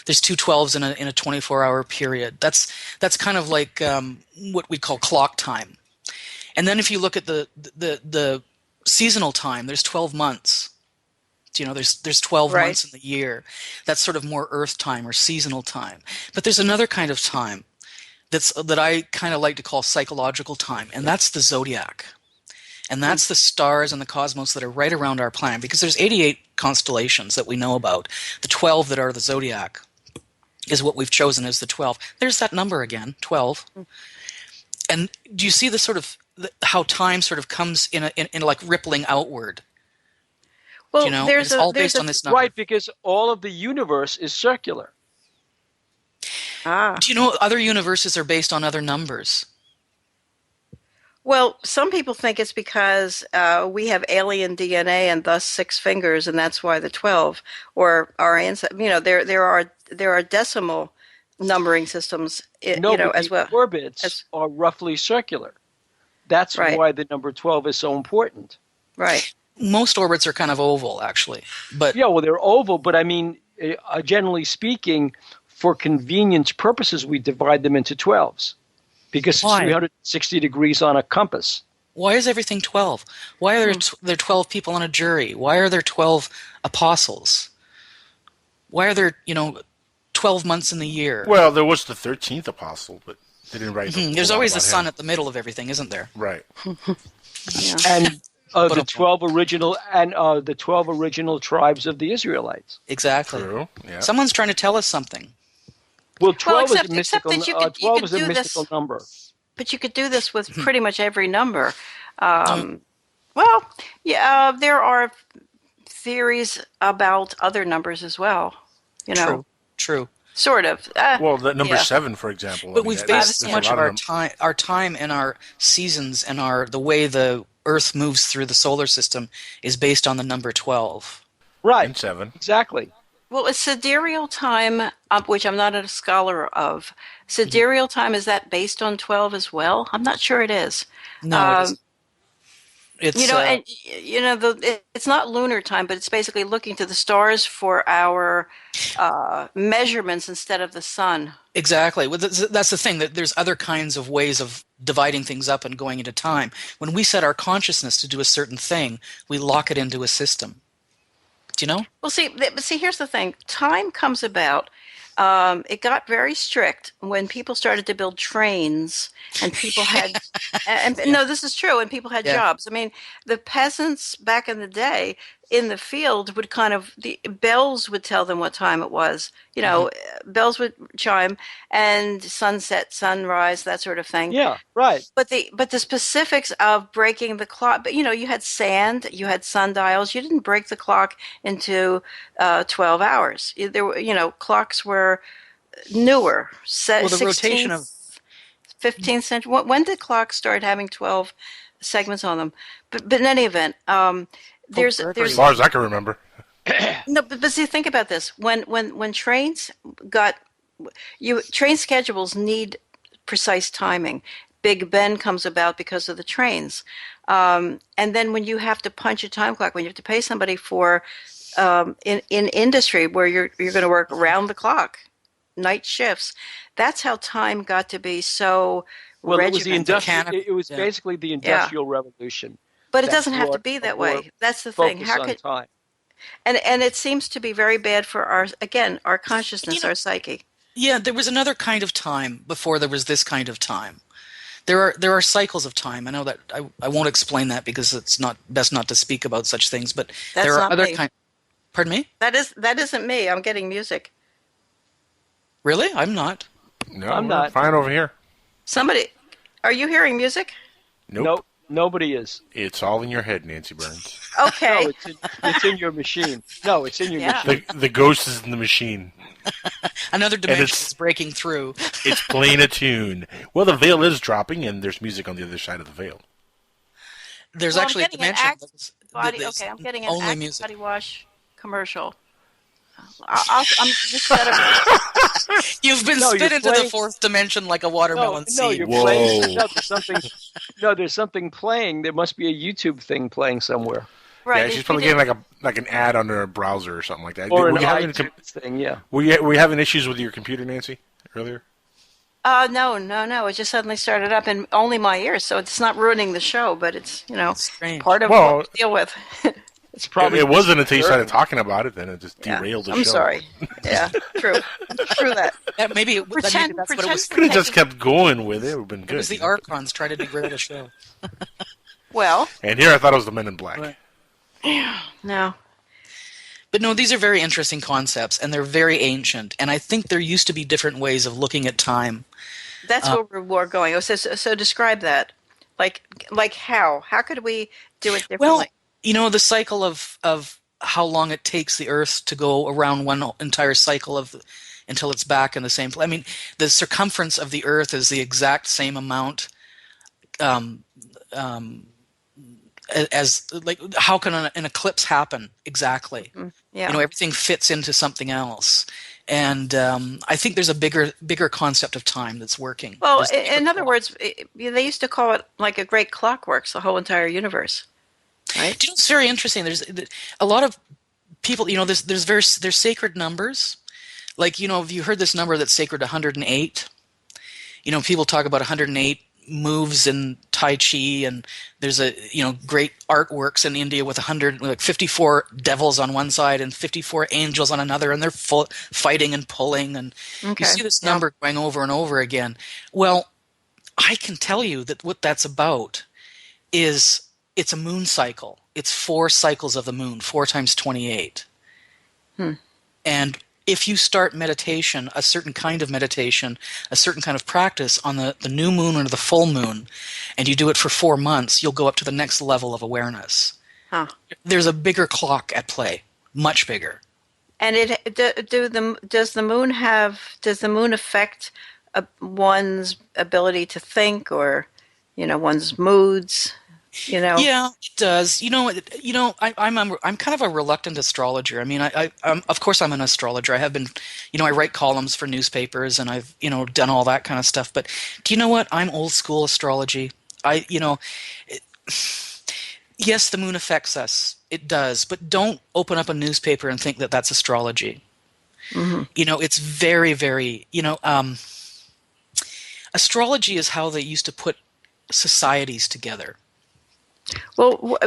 There's two 12s in a 24-hour period. That's kind of like what we call clock time. And then if you look at the seasonal time, there's 12 months. There's 12 Right. months in the year. That's sort of more earth time or seasonal time. But there's another kind of time that I kind of like to call psychological time, and that's the zodiac. And that's the stars and the cosmos that are right around our planet, because there's 88 constellations that we know about, the 12 that are the zodiac. is what we've chosen as the 12. There's that number again, 12. And do you see the sort of how time sort of comes in like rippling outward? Well, Do you know? there's It's all based on this number. Right, because all of the universe is circular. Ah. Do you know other universes are based on other numbers? Well, some people think it's because we have alien DNA and thus 6 fingers, and that's why the 12. Or our ancestors, there are decimal numbering systems, No, but as the well. orbits are roughly circular. That's Right. why the number 12 is so important. Right. Most orbits are kind of oval, actually. But Yeah, well, they're oval, but I mean, generally speaking, for convenience purposes, we divide them into 12s because it's Why? 360 degrees on a compass. why is everything 12? Why are there 12 people on a jury? Why are there 12 apostles? Why are there, 12 months in the year? Well, there was the 13th apostle, but they didn't write. There's always the sun at the middle of everything, isn't there? Right. Yeah. And But the 12 original tribes of the Israelites. Exactly. True. Yeah. Someone's trying to tell us something. Well, 12 except is a mystical. that you 12 could is a do mystical this. number. But you could do this with pretty much every number. Well, yeah, there are theories about other numbers as well. True. Sort of. Well, the number Yeah. 7, for example. But I mean, we've that- based so there's a much lot of them. our time and our seasons and the way the Earth moves through the solar system is based on the number 12. Right. And 7. Exactly. Well, is sidereal time, which I'm not a scholar of, sidereal time, is that based on 12 as well? I'm not sure it is. No, it's It's not lunar time, but it's basically looking to the stars for our measurements instead of the sun. exactly. Well, that's the thing, that there's other kinds of ways of dividing things up and going into time. When we set our consciousness to do a certain thing, we lock it into a system. Do you know? Well, see, here's the thing. Time comes about. It got very strict when people started to build trains, and people had, no, this is true, and people had Yeah. jobs. I mean, the peasants back in the day in the field would the bells would tell them what time it was. Bells would chime, and sunset, sunrise, that sort of thing. Yeah. Right. But the specifics of breaking the clock, but you had sand, you had sundials. You didn't break the clock into 12 hours. There were, clocks were newer. Well, the rotation 15th century. When did clocks start having 12 segments on them? But in any event, there's As far as I can remember. no, but see, think about this. When trains train schedules need precise timing. Big Ben comes about because of the trains. And then when you have to punch a time clock, when you have to pay somebody for in industry where you're going to work around the clock, night shifts, that's how time got to be so Well, it was regimented. it was basically the Industrial Revolution. But it that doesn't have to brought be a that more way. That's the thing. Focus How on could time. and it seems to be very bad for our consciousness, our psyche. Yeah, there was another kind of time before there was this kind of time. There are cycles of time. I know that I won't explain that because it's not best not to speak about such things. But That's there are not other me. kind. Pardon me? That isn't me. I'm getting music. Really? I'm not. No, I'm we're not. fine over here. Somebody, are you hearing music? Nope. Nobody is. It's all in your head, Nancy Burns. Okay. No, it's in your machine. No, it's in your Yeah. machine. The ghost is in the machine. Another dimension it's- is breaking through. It's playing a tune. Well, the veil is dropping, and there's music on the other side of the veil. There's Well, I'm actually a getting an dimension Axe that's body. that's Okay, I'm getting an only Axe music. body wash commercial. I'm just set up. You've been No, spit you're into the playing- fourth dimension like a watermelon No, seed. you're Whoa. playing. No, there's something playing. There must be a YouTube thing playing somewhere, Right. Yeah, she's probably getting like an ad on her browser or something like that. or Were an you having iTunes thing. Yeah. were you having issues with your computer, Nancy, earlier? No. It just suddenly started up in only my ears, so it's not ruining the show, but it's Strange. part of Well, what we deal with. It's probably. It wasn't until you started talking about it, then it just derailed the show. I'm sorry. Yeah, true that. Maybe that's what it was. Could have just kept going with it. It would have been It good. was the Archons trying to derail the show. Well, And here I thought it was the Men in Black. Right. no. But no, these are very interesting concepts, and they're very ancient. And I think there used to be different ways of looking at time. That's where we're going. Oh, so describe that. Like how? How could we do it Well, differently? the cycle of how long it takes the Earth to go around one entire cycle of until it's back in the same place. I mean, the circumference of the Earth is the exact same amount. Um, um, as like, how can an eclipse happen exactly? Yeah. Everything fits into something else, and I think there's a bigger concept of time that's working. Well, There's the in other clock. words, they used to call it like a great clockworks, the whole entire universe, right? Do you know, it's very interesting. There's a lot of people. There's sacred numbers. Like, have you heard this number that's sacred 108? People talk about 108 moves in Tai Chi, and there's great artworks in India with 54 devils on one side and 54 angels on another, and they're fighting and pulling, and you Okay. see this Yeah. number going over and over again. Well, I can tell you that what that's about is it's a moon cycle. It's 4 cycles of the moon, 4 times 28. And if you start meditation, a certain kind of meditation, a certain kind of practice on the new moon or the full moon, and you do it for 4 months, you'll go up to the next level of awareness. Huh. There's a bigger clock at play, much bigger. And does the moon affect one's ability to think, or one's moods? Yeah, it does. I'm kind of a reluctant astrologer. I mean, of course I'm an astrologer. I have been, I write columns for newspapers, and I've, done all that kind of stuff. But do you know what? I'm old school astrology. Yes, the moon affects us. It does. But don't open up a newspaper and think that that's astrology. Mm-hmm. It's very, very, astrology is how they used to put societies together. Well,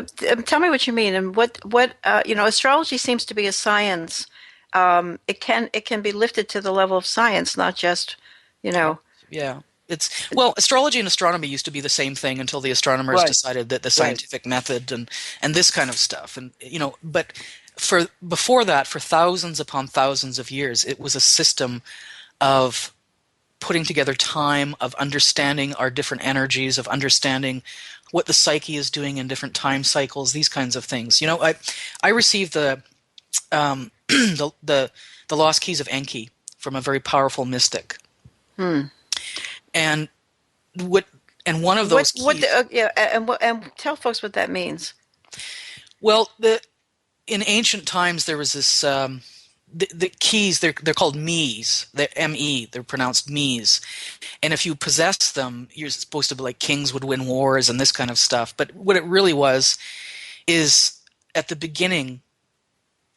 tell me what you mean, and what astrology seems to be a science. It can be lifted to the level of science, not just. Yeah. Astrology and astronomy used to be the same thing until the astronomers Right. decided that the scientific method and this kind of stuff, and but before that, for thousands upon thousands of years, it was a system of putting together time, of understanding our different energies, of understanding what the psyche is doing in different time cycles, these kinds of things. I received the the lost keys of Enki from a very powerful mystic. And one of those keys. And tell folks what that means. Well, in ancient times there was this the keys. They're called mes. They're me. They're pronounced mes. And if you possess them, you're supposed to be like kings would win wars and this kind of stuff. But what it really was is, at the beginning,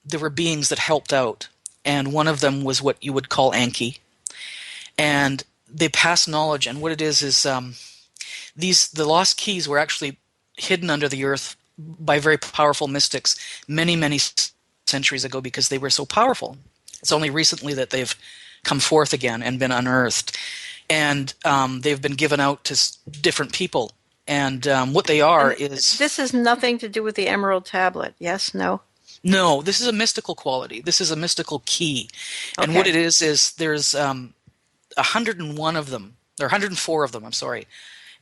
there were beings that helped out, and one of them was what you would call Enki. And they pass knowledge, and what it is the lost keys were actually hidden under the earth by very powerful mystics many, many centuries ago, because they were so powerful. It's only recently that they've come forth again and been unearthed, and they've been given out to different people. And what they are is... This has nothing to do with the Emerald Tablet. Yes? No? No, this is a mystical quality. This is a mystical key. And Okay. what it is there's 101 of them, or 104 of them, I'm sorry.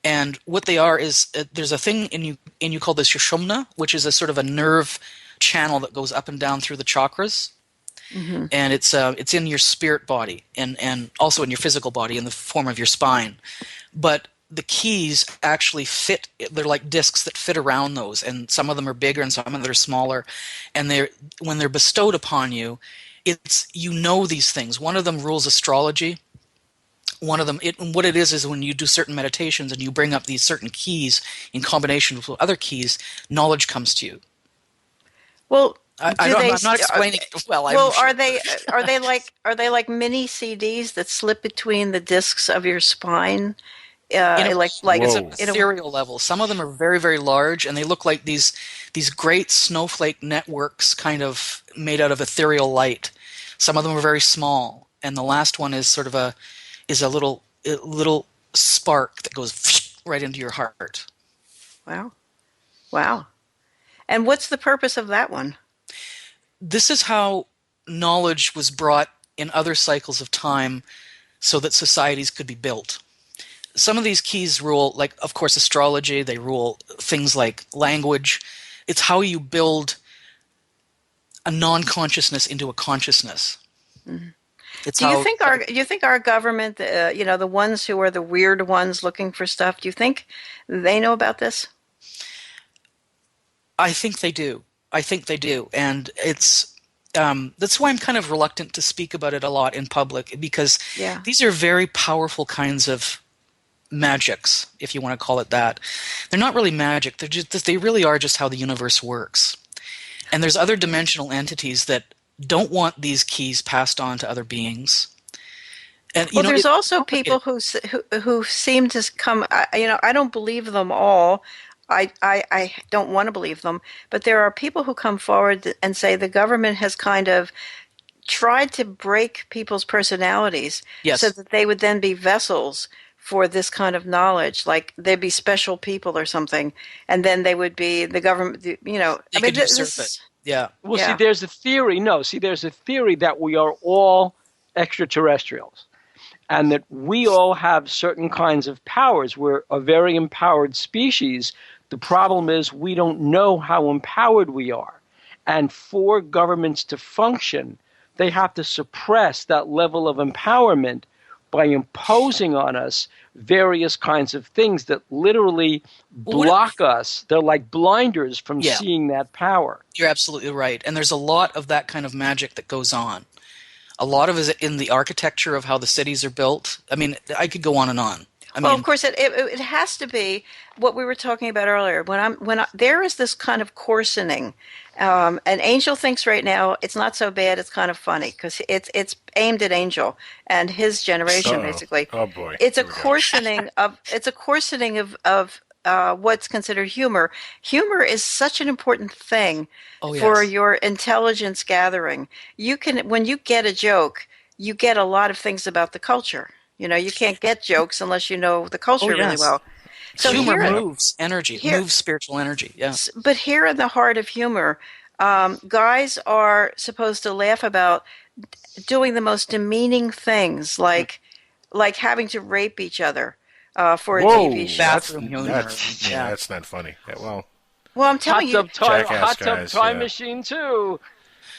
And what they are is there's a thing in you called the Sushumna, which is a sort of a nerve channel that goes up and down through the chakras. Mm-hmm. And it's in your spirit body and also in your physical body in the form of your spine. But the keys actually fit. They're like discs that fit around those, and some of them are bigger and some of them are smaller. And when they're bestowed upon you, it's these things. One of them rules astrology. One of them, what it is when you do certain meditations and you bring up these certain keys in combination with other keys, knowledge comes to you. Well, I'm not explaining it well. Well, are they like mini CDs that slip between the discs of your spine? It's a ethereal level. Some of them are very, very large, and they look like these great snowflake networks, kind of made out of ethereal light. Some of them are very small, and the last one is sort of a little spark that goes right into your heart. Wow. And what's the purpose of that one? this is how knowledge was brought in other cycles of time so that societies could be built. Some of these keys rule, like, of course, astrology. They rule things like language. It's how you build a non-consciousness into a consciousness. Mm-hmm. It's do you think our government, the ones who are the weird ones looking for stuff, do you think they know about this? I think they do. And it's that's why I'm kind of reluctant to speak about it a lot in public, because these are very powerful kinds of magics, if you want to call it that. They're not really magic. They really are just how the universe works. And there's other dimensional entities that don't want these keys passed on to other beings. And there's also people who seem to come. I don't believe them all. I don't want to believe them, but there are people who come forward and say the government has kind of tried to break people's personalities so that they would then be vessels for this kind of knowledge, like they'd be special people or something, and then they would be the government. They could usurp it. Yeah. Well, see, there's a theory. There's a theory that we are all extraterrestrials, and that we all have certain kinds of powers. We're a very empowered species. The problem is we don't know how empowered we are. And for governments to function, they have to suppress that level of empowerment by imposing on us various kinds of things that literally block us. They're like blinders from seeing that power. You're absolutely right. And there's a lot of that kind of magic that goes on. A lot of it is in the architecture of how the cities are built. I mean, I could go on and on. Of course, it has to be what we were talking about earlier. There is this kind of coarsening. And Angel thinks right now it's not so bad. It's kind of funny because it's aimed at Angel and his generation, basically. Oh boy! It's a coarsening of what's considered humor. Humor is such an important thing for your intelligence gathering. When you get a joke, you get a lot of things about the culture. You can't get jokes unless you know the culture really well. So humor moves energy, moves spiritual energy. Yeah. But here in the heart of humor, guys are supposed to laugh about doing the most demeaning things, like having to rape each other for a TV show. That's not funny. Well, I'm telling you, hot tub time machine too.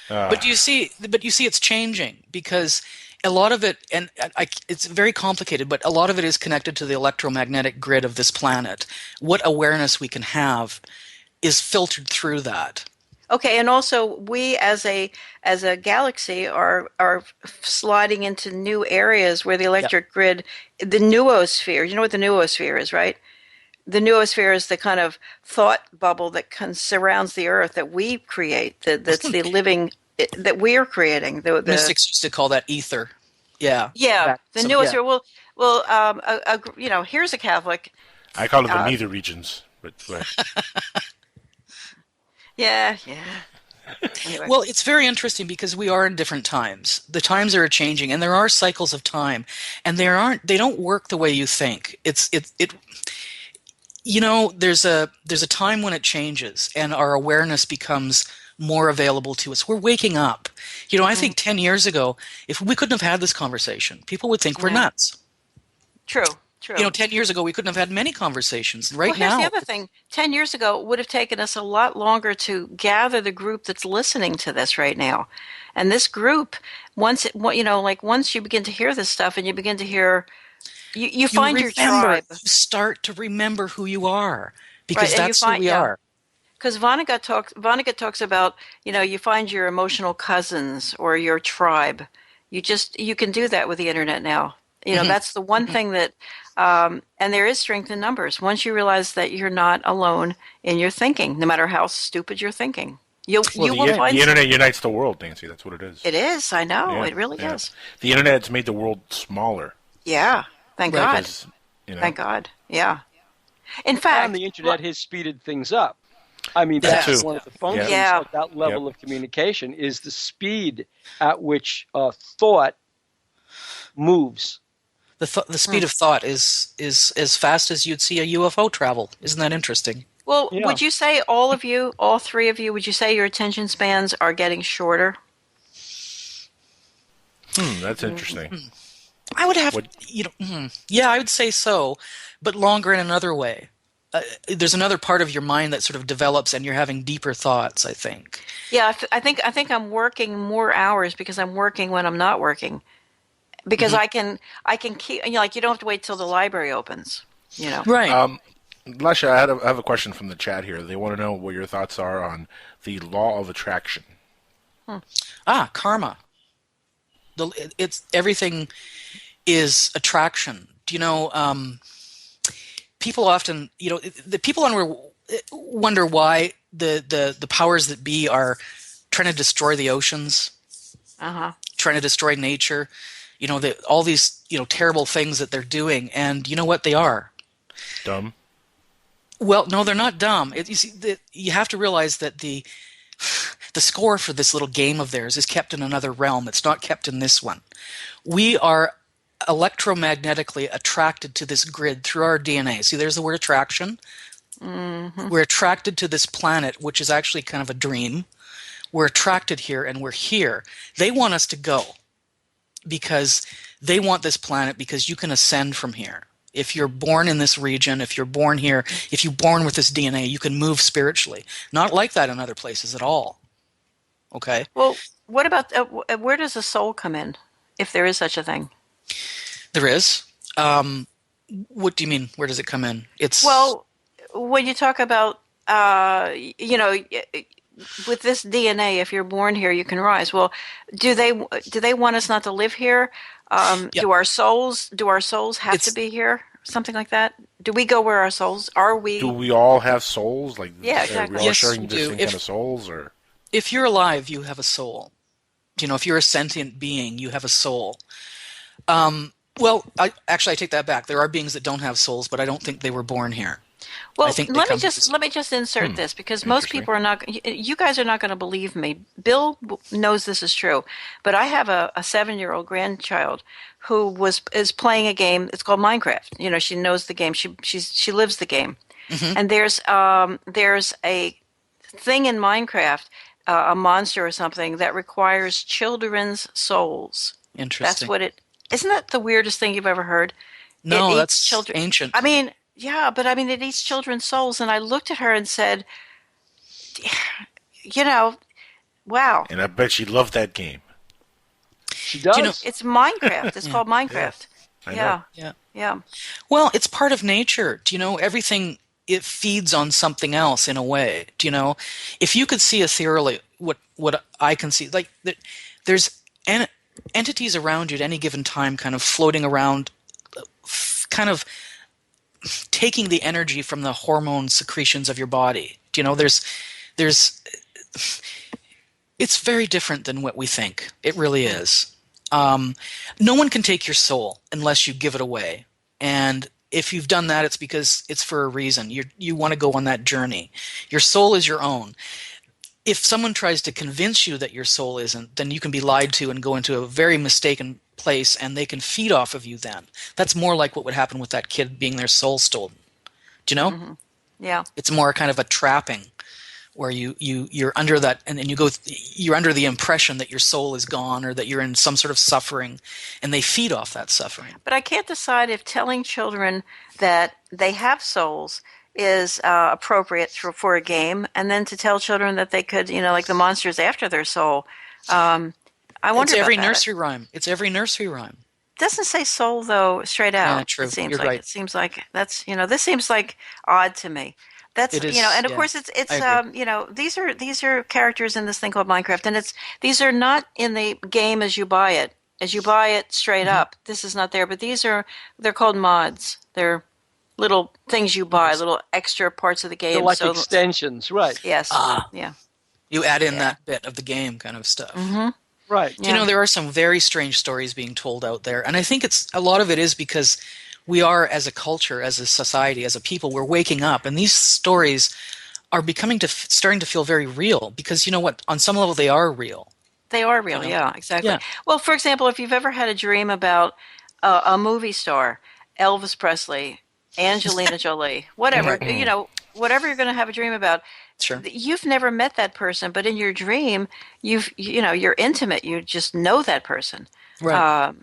But you see, it's changing because a lot of it, and it's very complicated, but a lot of it is connected to the electromagnetic grid of this planet. What awareness we can have is filtered through that. Okay, and also we as a galaxy are sliding into new areas where the electric grid, the noosphere. You know what the noosphere is, right? The noosphere is the kind of thought bubble that surrounds the Earth that we create. That's the living that we are creating. The mystics used to call that ether. Yeah. Yeah. The noosphere. Well, here's a Catholic. I call it the nether regions, but. Yeah. Anyway. Well, it's very interesting because we are in different times. The times are changing, and there are cycles of time, and they don't work the way you think. There's a time when it changes, and our awareness becomes more available to us. We're waking up. I think 10 years ago, if we couldn't have had this conversation, people would think we're nuts. True. 10 years ago, we couldn't have had many conversations. Here's the other thing. 10 years ago, it would have taken us a lot longer to gather the group that's listening to this right now. And this group, once you begin to hear this stuff and you begin to hear, you find your tribe. You start to remember who you are because that's who we are. Because Vonnegut talks about, you find your emotional cousins or your tribe. You can do that with the internet now. That's the one thing that, and there is strength in numbers. Once you realize that you're not alone in your thinking, no matter how stupid you're thinking, you will find the internet unites the world, Nancy. That's what it is. It is. I know. It really is. The internet's made the world smaller. Yeah. Thank God. Thank God. Yeah. In fact, and the internet has speeded things up. I mean, that's one of the functions of that level of communication is the speed at which thought moves. The speed of thought is as fast as you'd see a UFO travel. Isn't that interesting? Well, Yeah. would you say all of you, all three of you, would you say your attention spans are getting shorter? That's interesting. I would have, What- yeah, I would say so, but longer in another way. There's another part of your mind that sort of develops, and you're having deeper thoughts, I think. Yeah, I think I'm working more hours because I'm working when I'm not working. Because I can keep, like, you don't have to wait till the library opens, Right. Lasha, I have a question from the chat here. They want to know what your thoughts are on the law of attraction. Karma. It's everything is attraction. Do you know? People often, the people wonder why the powers that be are trying to destroy the oceans, trying to destroy nature. All these terrible things that they're doing, and you know what they are? Dumb. Well, no, they're not dumb. You see, you have to realize that the score for this little game of theirs is kept in another realm. It's not kept in this one. We are electromagnetically attracted to this grid through our DNA. See, there's the word attraction. Mm-hmm. We're attracted to this planet, which is actually kind of a dream. We're attracted here, and we're here. They want us to go because they want this planet because you can ascend from here. If you're born in this region, if you're born here, if you're born with this DNA, you can move spiritually. Not like that in other places at all. Okay? Well, what about where does the soul come in, if there is such a thing? There is. What do you mean? Where does it come in? Well, when you talk about with this DNA, if you're born here, you can rise. Well, do they want us not to live here? Do our souls have to be here? Something like that? Do we go where our souls are? Do we all have souls? Like, yeah, exactly. Are we all Yes, sharing you the do. same kind of souls, or? If you're alive, you have a soul. If you're a sentient being, you have a soul. Well, I take that back. There are beings that don't have souls, but I don't think they were born here. Well, let me just insert this, because most people are not. You guys are not going to believe me. Bill knows this is true, but I have a 7-year-old grandchild who is playing a game. It's called Minecraft. She knows the game. She lives the game, and there's a thing in Minecraft, a monster or something that requires children's souls. Interesting. That's what it. Isn't that the weirdest thing you've ever heard? No, that's ancient. I mean, yeah, but it eats children's souls. And I looked at her and said, wow. And I bet she loved that game. She does. It's Minecraft. It's called Minecraft. I know. Yeah. Well, it's part of nature. Everything, it feeds on something else in a way. If you could see ethereally what I can see, like there's entities around you at any given time kind of floating around, kind of taking the energy from the hormone secretions of your body. There's it's very different than what we think. It really is. No one can take your soul unless you give it away. And if you've done that, it's because it's for a reason. You want to go on that journey. Your soul is your own. If someone tries to convince you that your soul isn't, then you can be lied to and go into a very mistaken place, and they can feed off of you then. That's more like what would happen with that kid being their soul stolen. Do you know? Mm-hmm. Yeah. It's more kind of a trapping where you're under that, and then you're under the impression that your soul is gone or that you're in some sort of suffering, and they feed off that suffering. But I can't decide if telling children that they have souls is appropriate for a game, and then to tell children that they could, like the monsters after their soul. I wonder. It's every about that. nursery rhyme. It's every nursery rhyme. It doesn't say soul though, straight out. Yeah, true. It seems You're like right. it seems like that's this seems like odd to me. That's It is, and of yeah. course it's I agree. these are characters in this thing called Minecraft, and these are not in the game as you buy it. As you buy it straight up, this is not there. But they're called mods. They're little things you buy, little extra parts of the game. They're like extensions, right? Yes. Yeah. You add in that bit of the game kind of stuff. Mm-hmm. Right. Yeah. There are some very strange stories being told out there, and I think a lot of it is because we are, as a culture, as a society, as a people, we're waking up, and these stories are starting to feel very real, because you know what? On some level, they are real. They are real, yeah, exactly. Yeah. Well, for example, if you've ever had a dream about a movie star, Elvis Presley, Angelina Jolie, whatever, whatever you're going to have a dream about, Sure. you've never met that person, but in your dream, you're intimate. You just know that person. Right.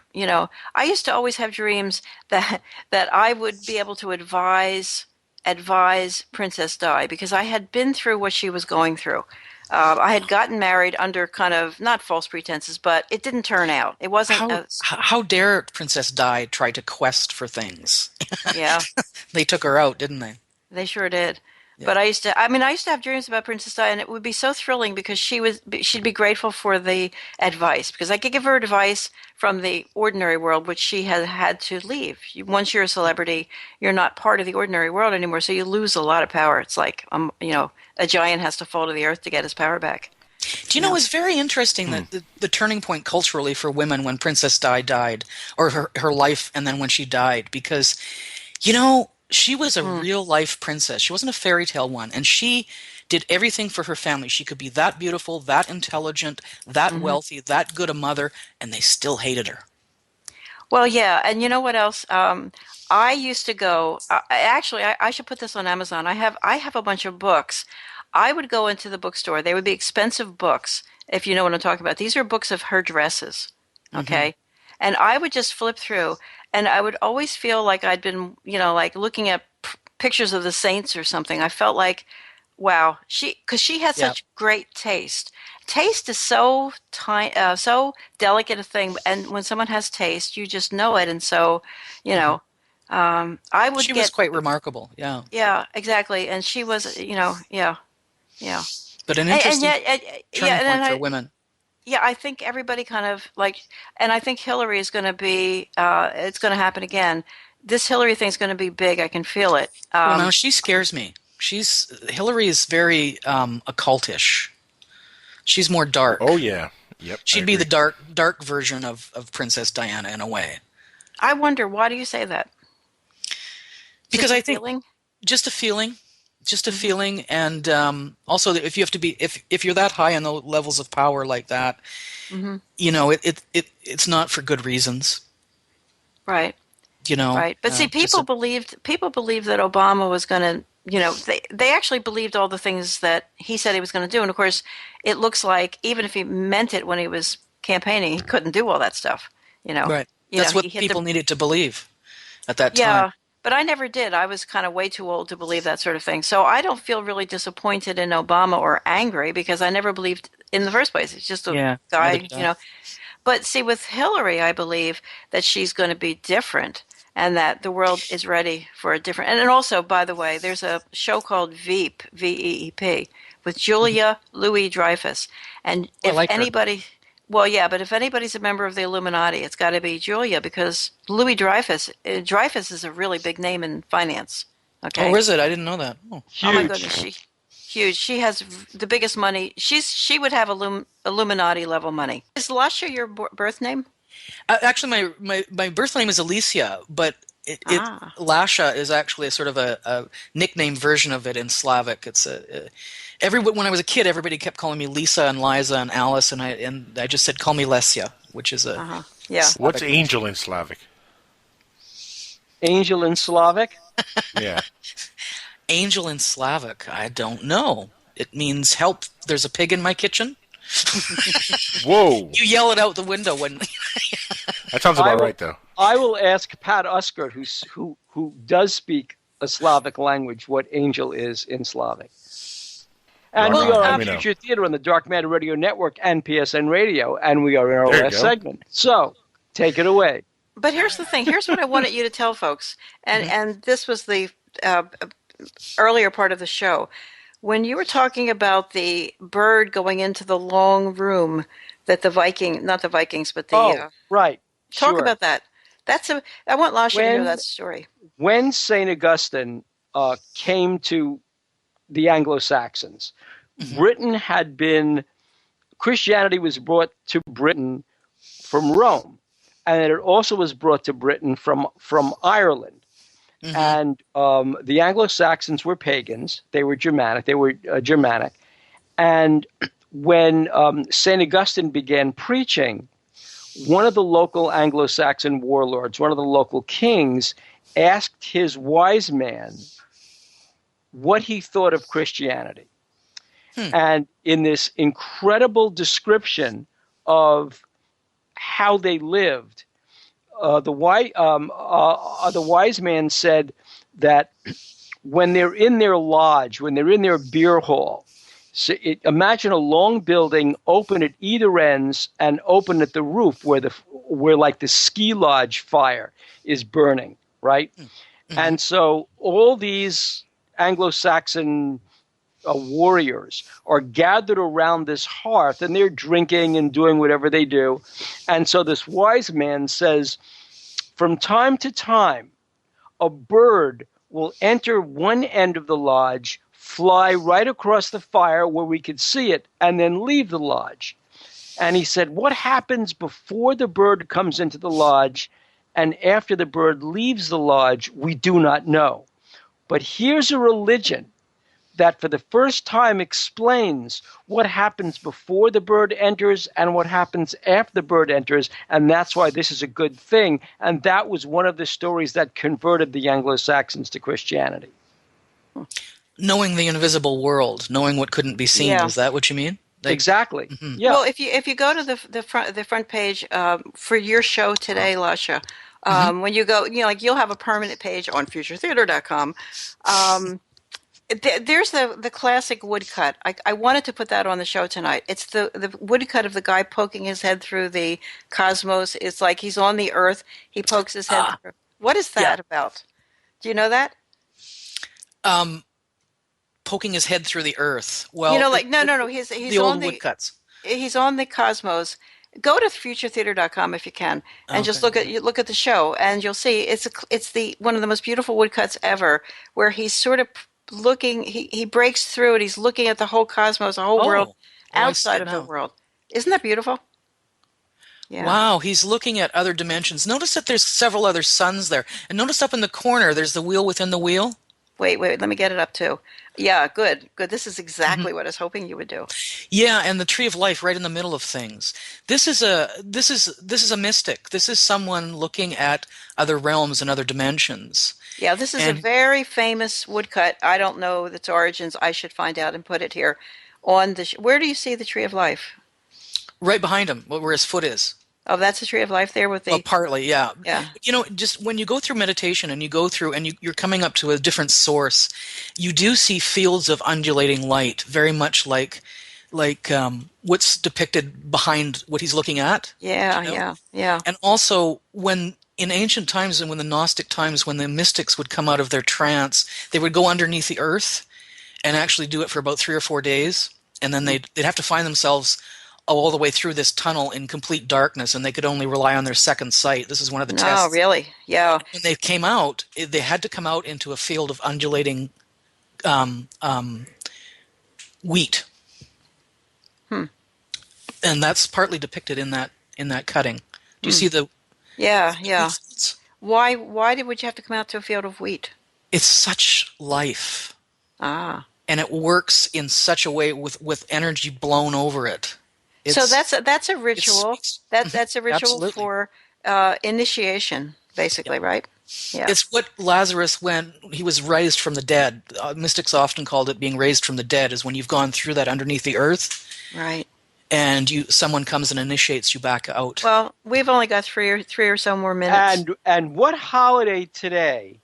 I used to always have dreams that I would be able to advise Princess Di because I had been through what she was going through. I had gotten married under kind of not false pretenses, but it didn't turn out. It wasn't How dare Princess Di try to quest for things? yeah. They took her out, didn't they? They sure did. Yeah. But I used to have dreams about Princess Di, and it would be so thrilling because she'd be grateful for the advice because I could give her advice from the ordinary world, which she had to leave. Once you're a celebrity, you're not part of the ordinary world anymore, so you lose a lot of power. It's like, a giant has to fall to the earth to get his power back. Do you know, it's very interesting that the turning point culturally for women when Princess Di died, or her life, and then when she died, because, she was a real life princess. She wasn't a fairy tale one, and she did everything for her family. She could be that beautiful, that intelligent, that wealthy, that good a mother, and they still hated her. Well, yeah, and you know what else? I used to go. Actually, I should put this on Amazon. I have a bunch of books. I would go into the bookstore. They would be expensive books, if you know what I'm talking about. These are books of her dresses, okay? And I would just flip through, and I would always feel like I'd been, like looking at pictures of the saints or something. I felt like, wow, because she had such great taste. Taste is so so delicate a thing, and when someone has taste, you just know it. And so, I would. She was quite remarkable. Yeah. Yeah, exactly. And she was, yeah. But an interesting turning point for I, women. Yeah, I think everybody kind of and I think Hillary is going to be, it's going to happen again. This Hillary thing is going to be big. I can feel it. Well, no, she scares me. Hillary is very occultish. She's more dark. Oh yeah, yep. She'd be the dark version of Princess Diana in a way. I wonder, why do you say that? Because I think feeling? Just a feeling. And also if you have to be if you're that high on the levels of power like that, it's not for good reasons. Right. Right. But see, people believed that Obama was going to, they actually believed all the things that he said he was going to do. And of course, it looks like even if he meant it when he was campaigning, he couldn't do all that stuff. Right. That's what people needed to believe at that time. Yeah. But I never did. I was kind of way too old to believe that sort of thing. So I don't feel really disappointed in Obama or angry because I never believed in the first place. It's just a guy, But see, with Hillary, I believe that she's going to be different and that the world is ready for a different. And also, by the way, there's a show called Veep, V-E-E-P, with Julia Louis-Dreyfus. And if anybody... Well, yeah, but if anybody's a member of the Illuminati, it's got to be Julia because Louis Dreyfus is a really big name in finance. Okay. Oh, is it? I didn't know that. Oh, oh my goodness, huge. She has the biggest money. She would have Illuminati level money. Is Lasha your birth name? Actually, my birth name is Alicia, but Lasha is actually a sort of a nickname version of it in Slavic. It's when I was a kid, everybody kept calling me Lisa and Liza and Alice, and I just said call me Lesia, which is a What's angel in Slavic? Angel in Slavic? Yeah. Angel in Slavic, I don't know. It means help. There's a pig in my kitchen. Whoa! You yell it out the window when. That sounds about right, though. I will ask Pat Uskert, who does speak a Slavic language, what angel is in Slavic. And we are on Future Theater on the Dark Matter Radio Network and PSN Radio, and we are in our last segment. So, take it away. But here's the thing. Here's what I wanted you to tell folks. And this was the earlier part of the show. When you were talking about the bird going into the long room that not the Vikings, but the... right. Talk about that. I want Lasha to hear that story. When St. Augustine came to the Anglo-Saxons, Christianity was brought to Britain from Rome, and it also was brought to Britain from Ireland. And the Anglo-Saxons were pagans. They were Germanic. And when St. Augustine began preaching, one of the local Anglo-Saxon warlords, one of the local kings, asked his wise man, what he thought of Christianity. And in this incredible description of how they lived, the wise man said that when they're in their lodge, when they're in their beer hall, imagine a long building open at either ends and open at the roof where like the ski lodge fire is burning, right? Mm-hmm. And so all these Anglo-Saxon warriors are gathered around this hearth, and they're drinking and doing whatever they do. And so this wise man says, from time to time, a bird will enter one end of the lodge, fly right across the fire where we could see it, and then leave the lodge. And he said, what happens before the bird comes into the lodge and after the bird leaves the lodge, we do not know. But here's a religion that for the first time explains what happens before the bird enters and what happens after the bird enters, and that's why this is a good thing. And that was one of the stories that converted the Anglo-Saxons to Christianity. Knowing the invisible world, knowing what couldn't be seen, is that what you mean? Exactly. Mm-hmm. Yeah. Well, if you go to the front page for your show today, Lasha, when you go, like you'll have a permanent page on futuretheater.com. There's the classic woodcut. I wanted to put that on the show tonight. It's the woodcut of the guy poking his head through the cosmos. It's like he's on the Earth. He pokes his head through. What is that about? Do you know that? Poking his head through the Earth. Well, no. He's the on old woodcuts. He's on the cosmos. Go to futuretheater.com if you can, and just look at the show, and you'll see it's one of the most beautiful woodcuts ever, where he's sort of looking, he breaks through it. He's looking at the whole cosmos, the whole world outside of the world. Isn't that beautiful? Yeah. Wow, he's looking at other dimensions. Notice that there's several other suns there. And notice up in the corner, there's the wheel within the wheel. Wait, let me get it up too. Yeah, good. This is exactly what I was hoping you would do. Yeah, and the tree of life right in the middle of things. This is a mystic. This is someone looking at other realms and other dimensions. Yeah, this is a very famous woodcut. I don't know its origins. I should find out and put it here on the. Where do you see the tree of life? Right behind him, where his foot is. Oh, that's the tree of life there with the... Well, partly, yeah. Yeah. Just when you go through meditation and you go through and you're coming up to a different source, you do see fields of undulating light, very much like what's depicted behind what he's looking at. Yeah. And also, when in ancient times and when the Gnostic times, when the mystics would come out of their trance, they would go underneath the earth and actually do it for about 3 or 4 days, and then they'd have to find themselves all the way through this tunnel in complete darkness, and they could only rely on their second sight. This is one of the tests. Oh, really? Yeah. When they came out, they had to come out into a field of undulating wheat. And that's partly depicted in that cutting. Do you see the... Yeah. Why would you have to come out to a field of wheat? It's such life. Ah. And it works in such a way with energy blown over it. So that's a ritual. That's a ritual Absolutely. for initiation, basically, right? Yeah. It's what Lazarus, when he was raised from the dead, mystics often called it being raised from the dead, is when you've gone through that underneath the earth. Right. And someone comes and initiates you back out. Well, we've only got three or so more minutes. And what holiday today,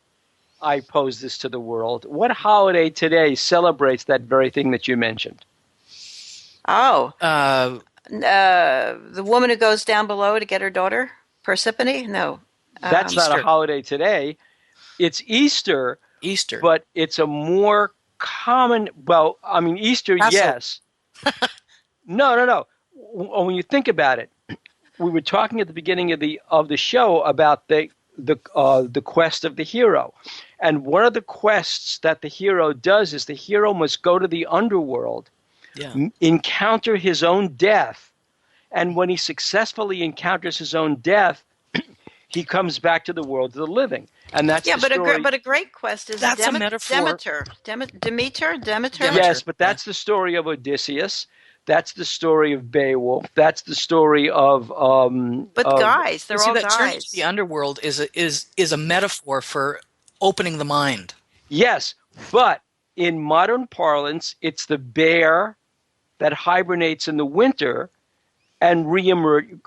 I pose this to the world, what holiday today celebrates that very thing that you mentioned? Oh. The woman who goes down below to get her daughter, Persephone? No. That's not a holiday today. It's Easter. Easter. But it's a more common, well, I mean, Easter, yes. No. When you think about it, we were talking at the beginning of the show about the quest of the hero. And one of the quests that the hero does is the hero must go to the underworld, encounter his own death, and when he successfully encounters his own death, he comes back to the world of the living. And that's the story. But a great quest is that's a metaphor. Demeter. Yes, but that's the story of Odysseus. That's the story of Beowulf. That's the story of. Guys, they're all guys. Journey to the underworld is a metaphor for opening the mind. Yes, but in modern parlance, it's the bear that hibernates in the winter and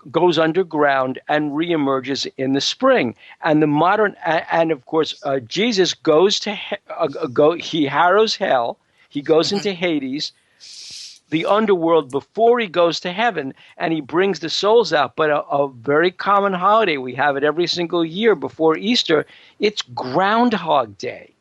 goes underground and reemerges in the spring. And the modern, and of course, Jesus goes to he harrows hell. He goes into Hades, the underworld, before he goes to heaven, and he brings the souls out. But a very common holiday, we have it every single year before Easter. It's Groundhog Day.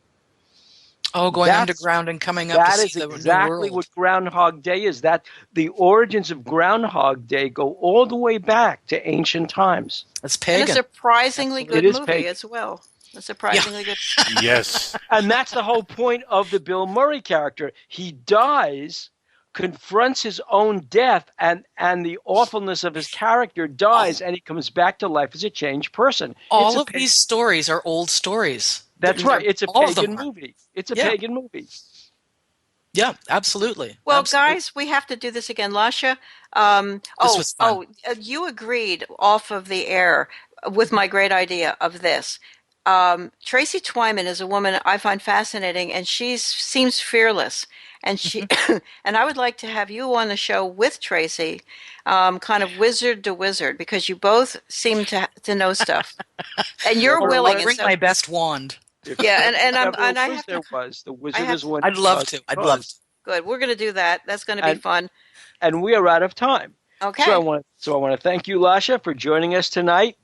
Oh, going underground and coming up to see the new world. That is exactly what Groundhog Day is. That the origins of Groundhog Day go all the way back to ancient times. It's pagan. And a surprisingly good movie pagan. as well. A surprisingly good. Yes. And that's the whole point of the Bill Murray character. He dies, confronts his own death, and the awfulness of his character dies, and he comes back to life as a changed person. All of these stories are old stories. That's right. It's a pagan movie. It's a pagan movie. Yeah, absolutely. Well, absolutely. Guys, we have to do this again. Lasha, this was fun. You agreed off of the air with my great idea of this. Tracy Twyman is a woman I find fascinating, and she seems fearless. And she, and I would like to have you on the show with Tracy, kind of wizard to wizard, because you both seem to know stuff, and you're willing. I'll bring my best wand. Yeah, and I have to. The wizard is one. I'd love to. I'd love to. Good. We're going to do that. That's going to be fun. And we are out of time. Okay. So I want to thank you, Lasha, for joining us tonight.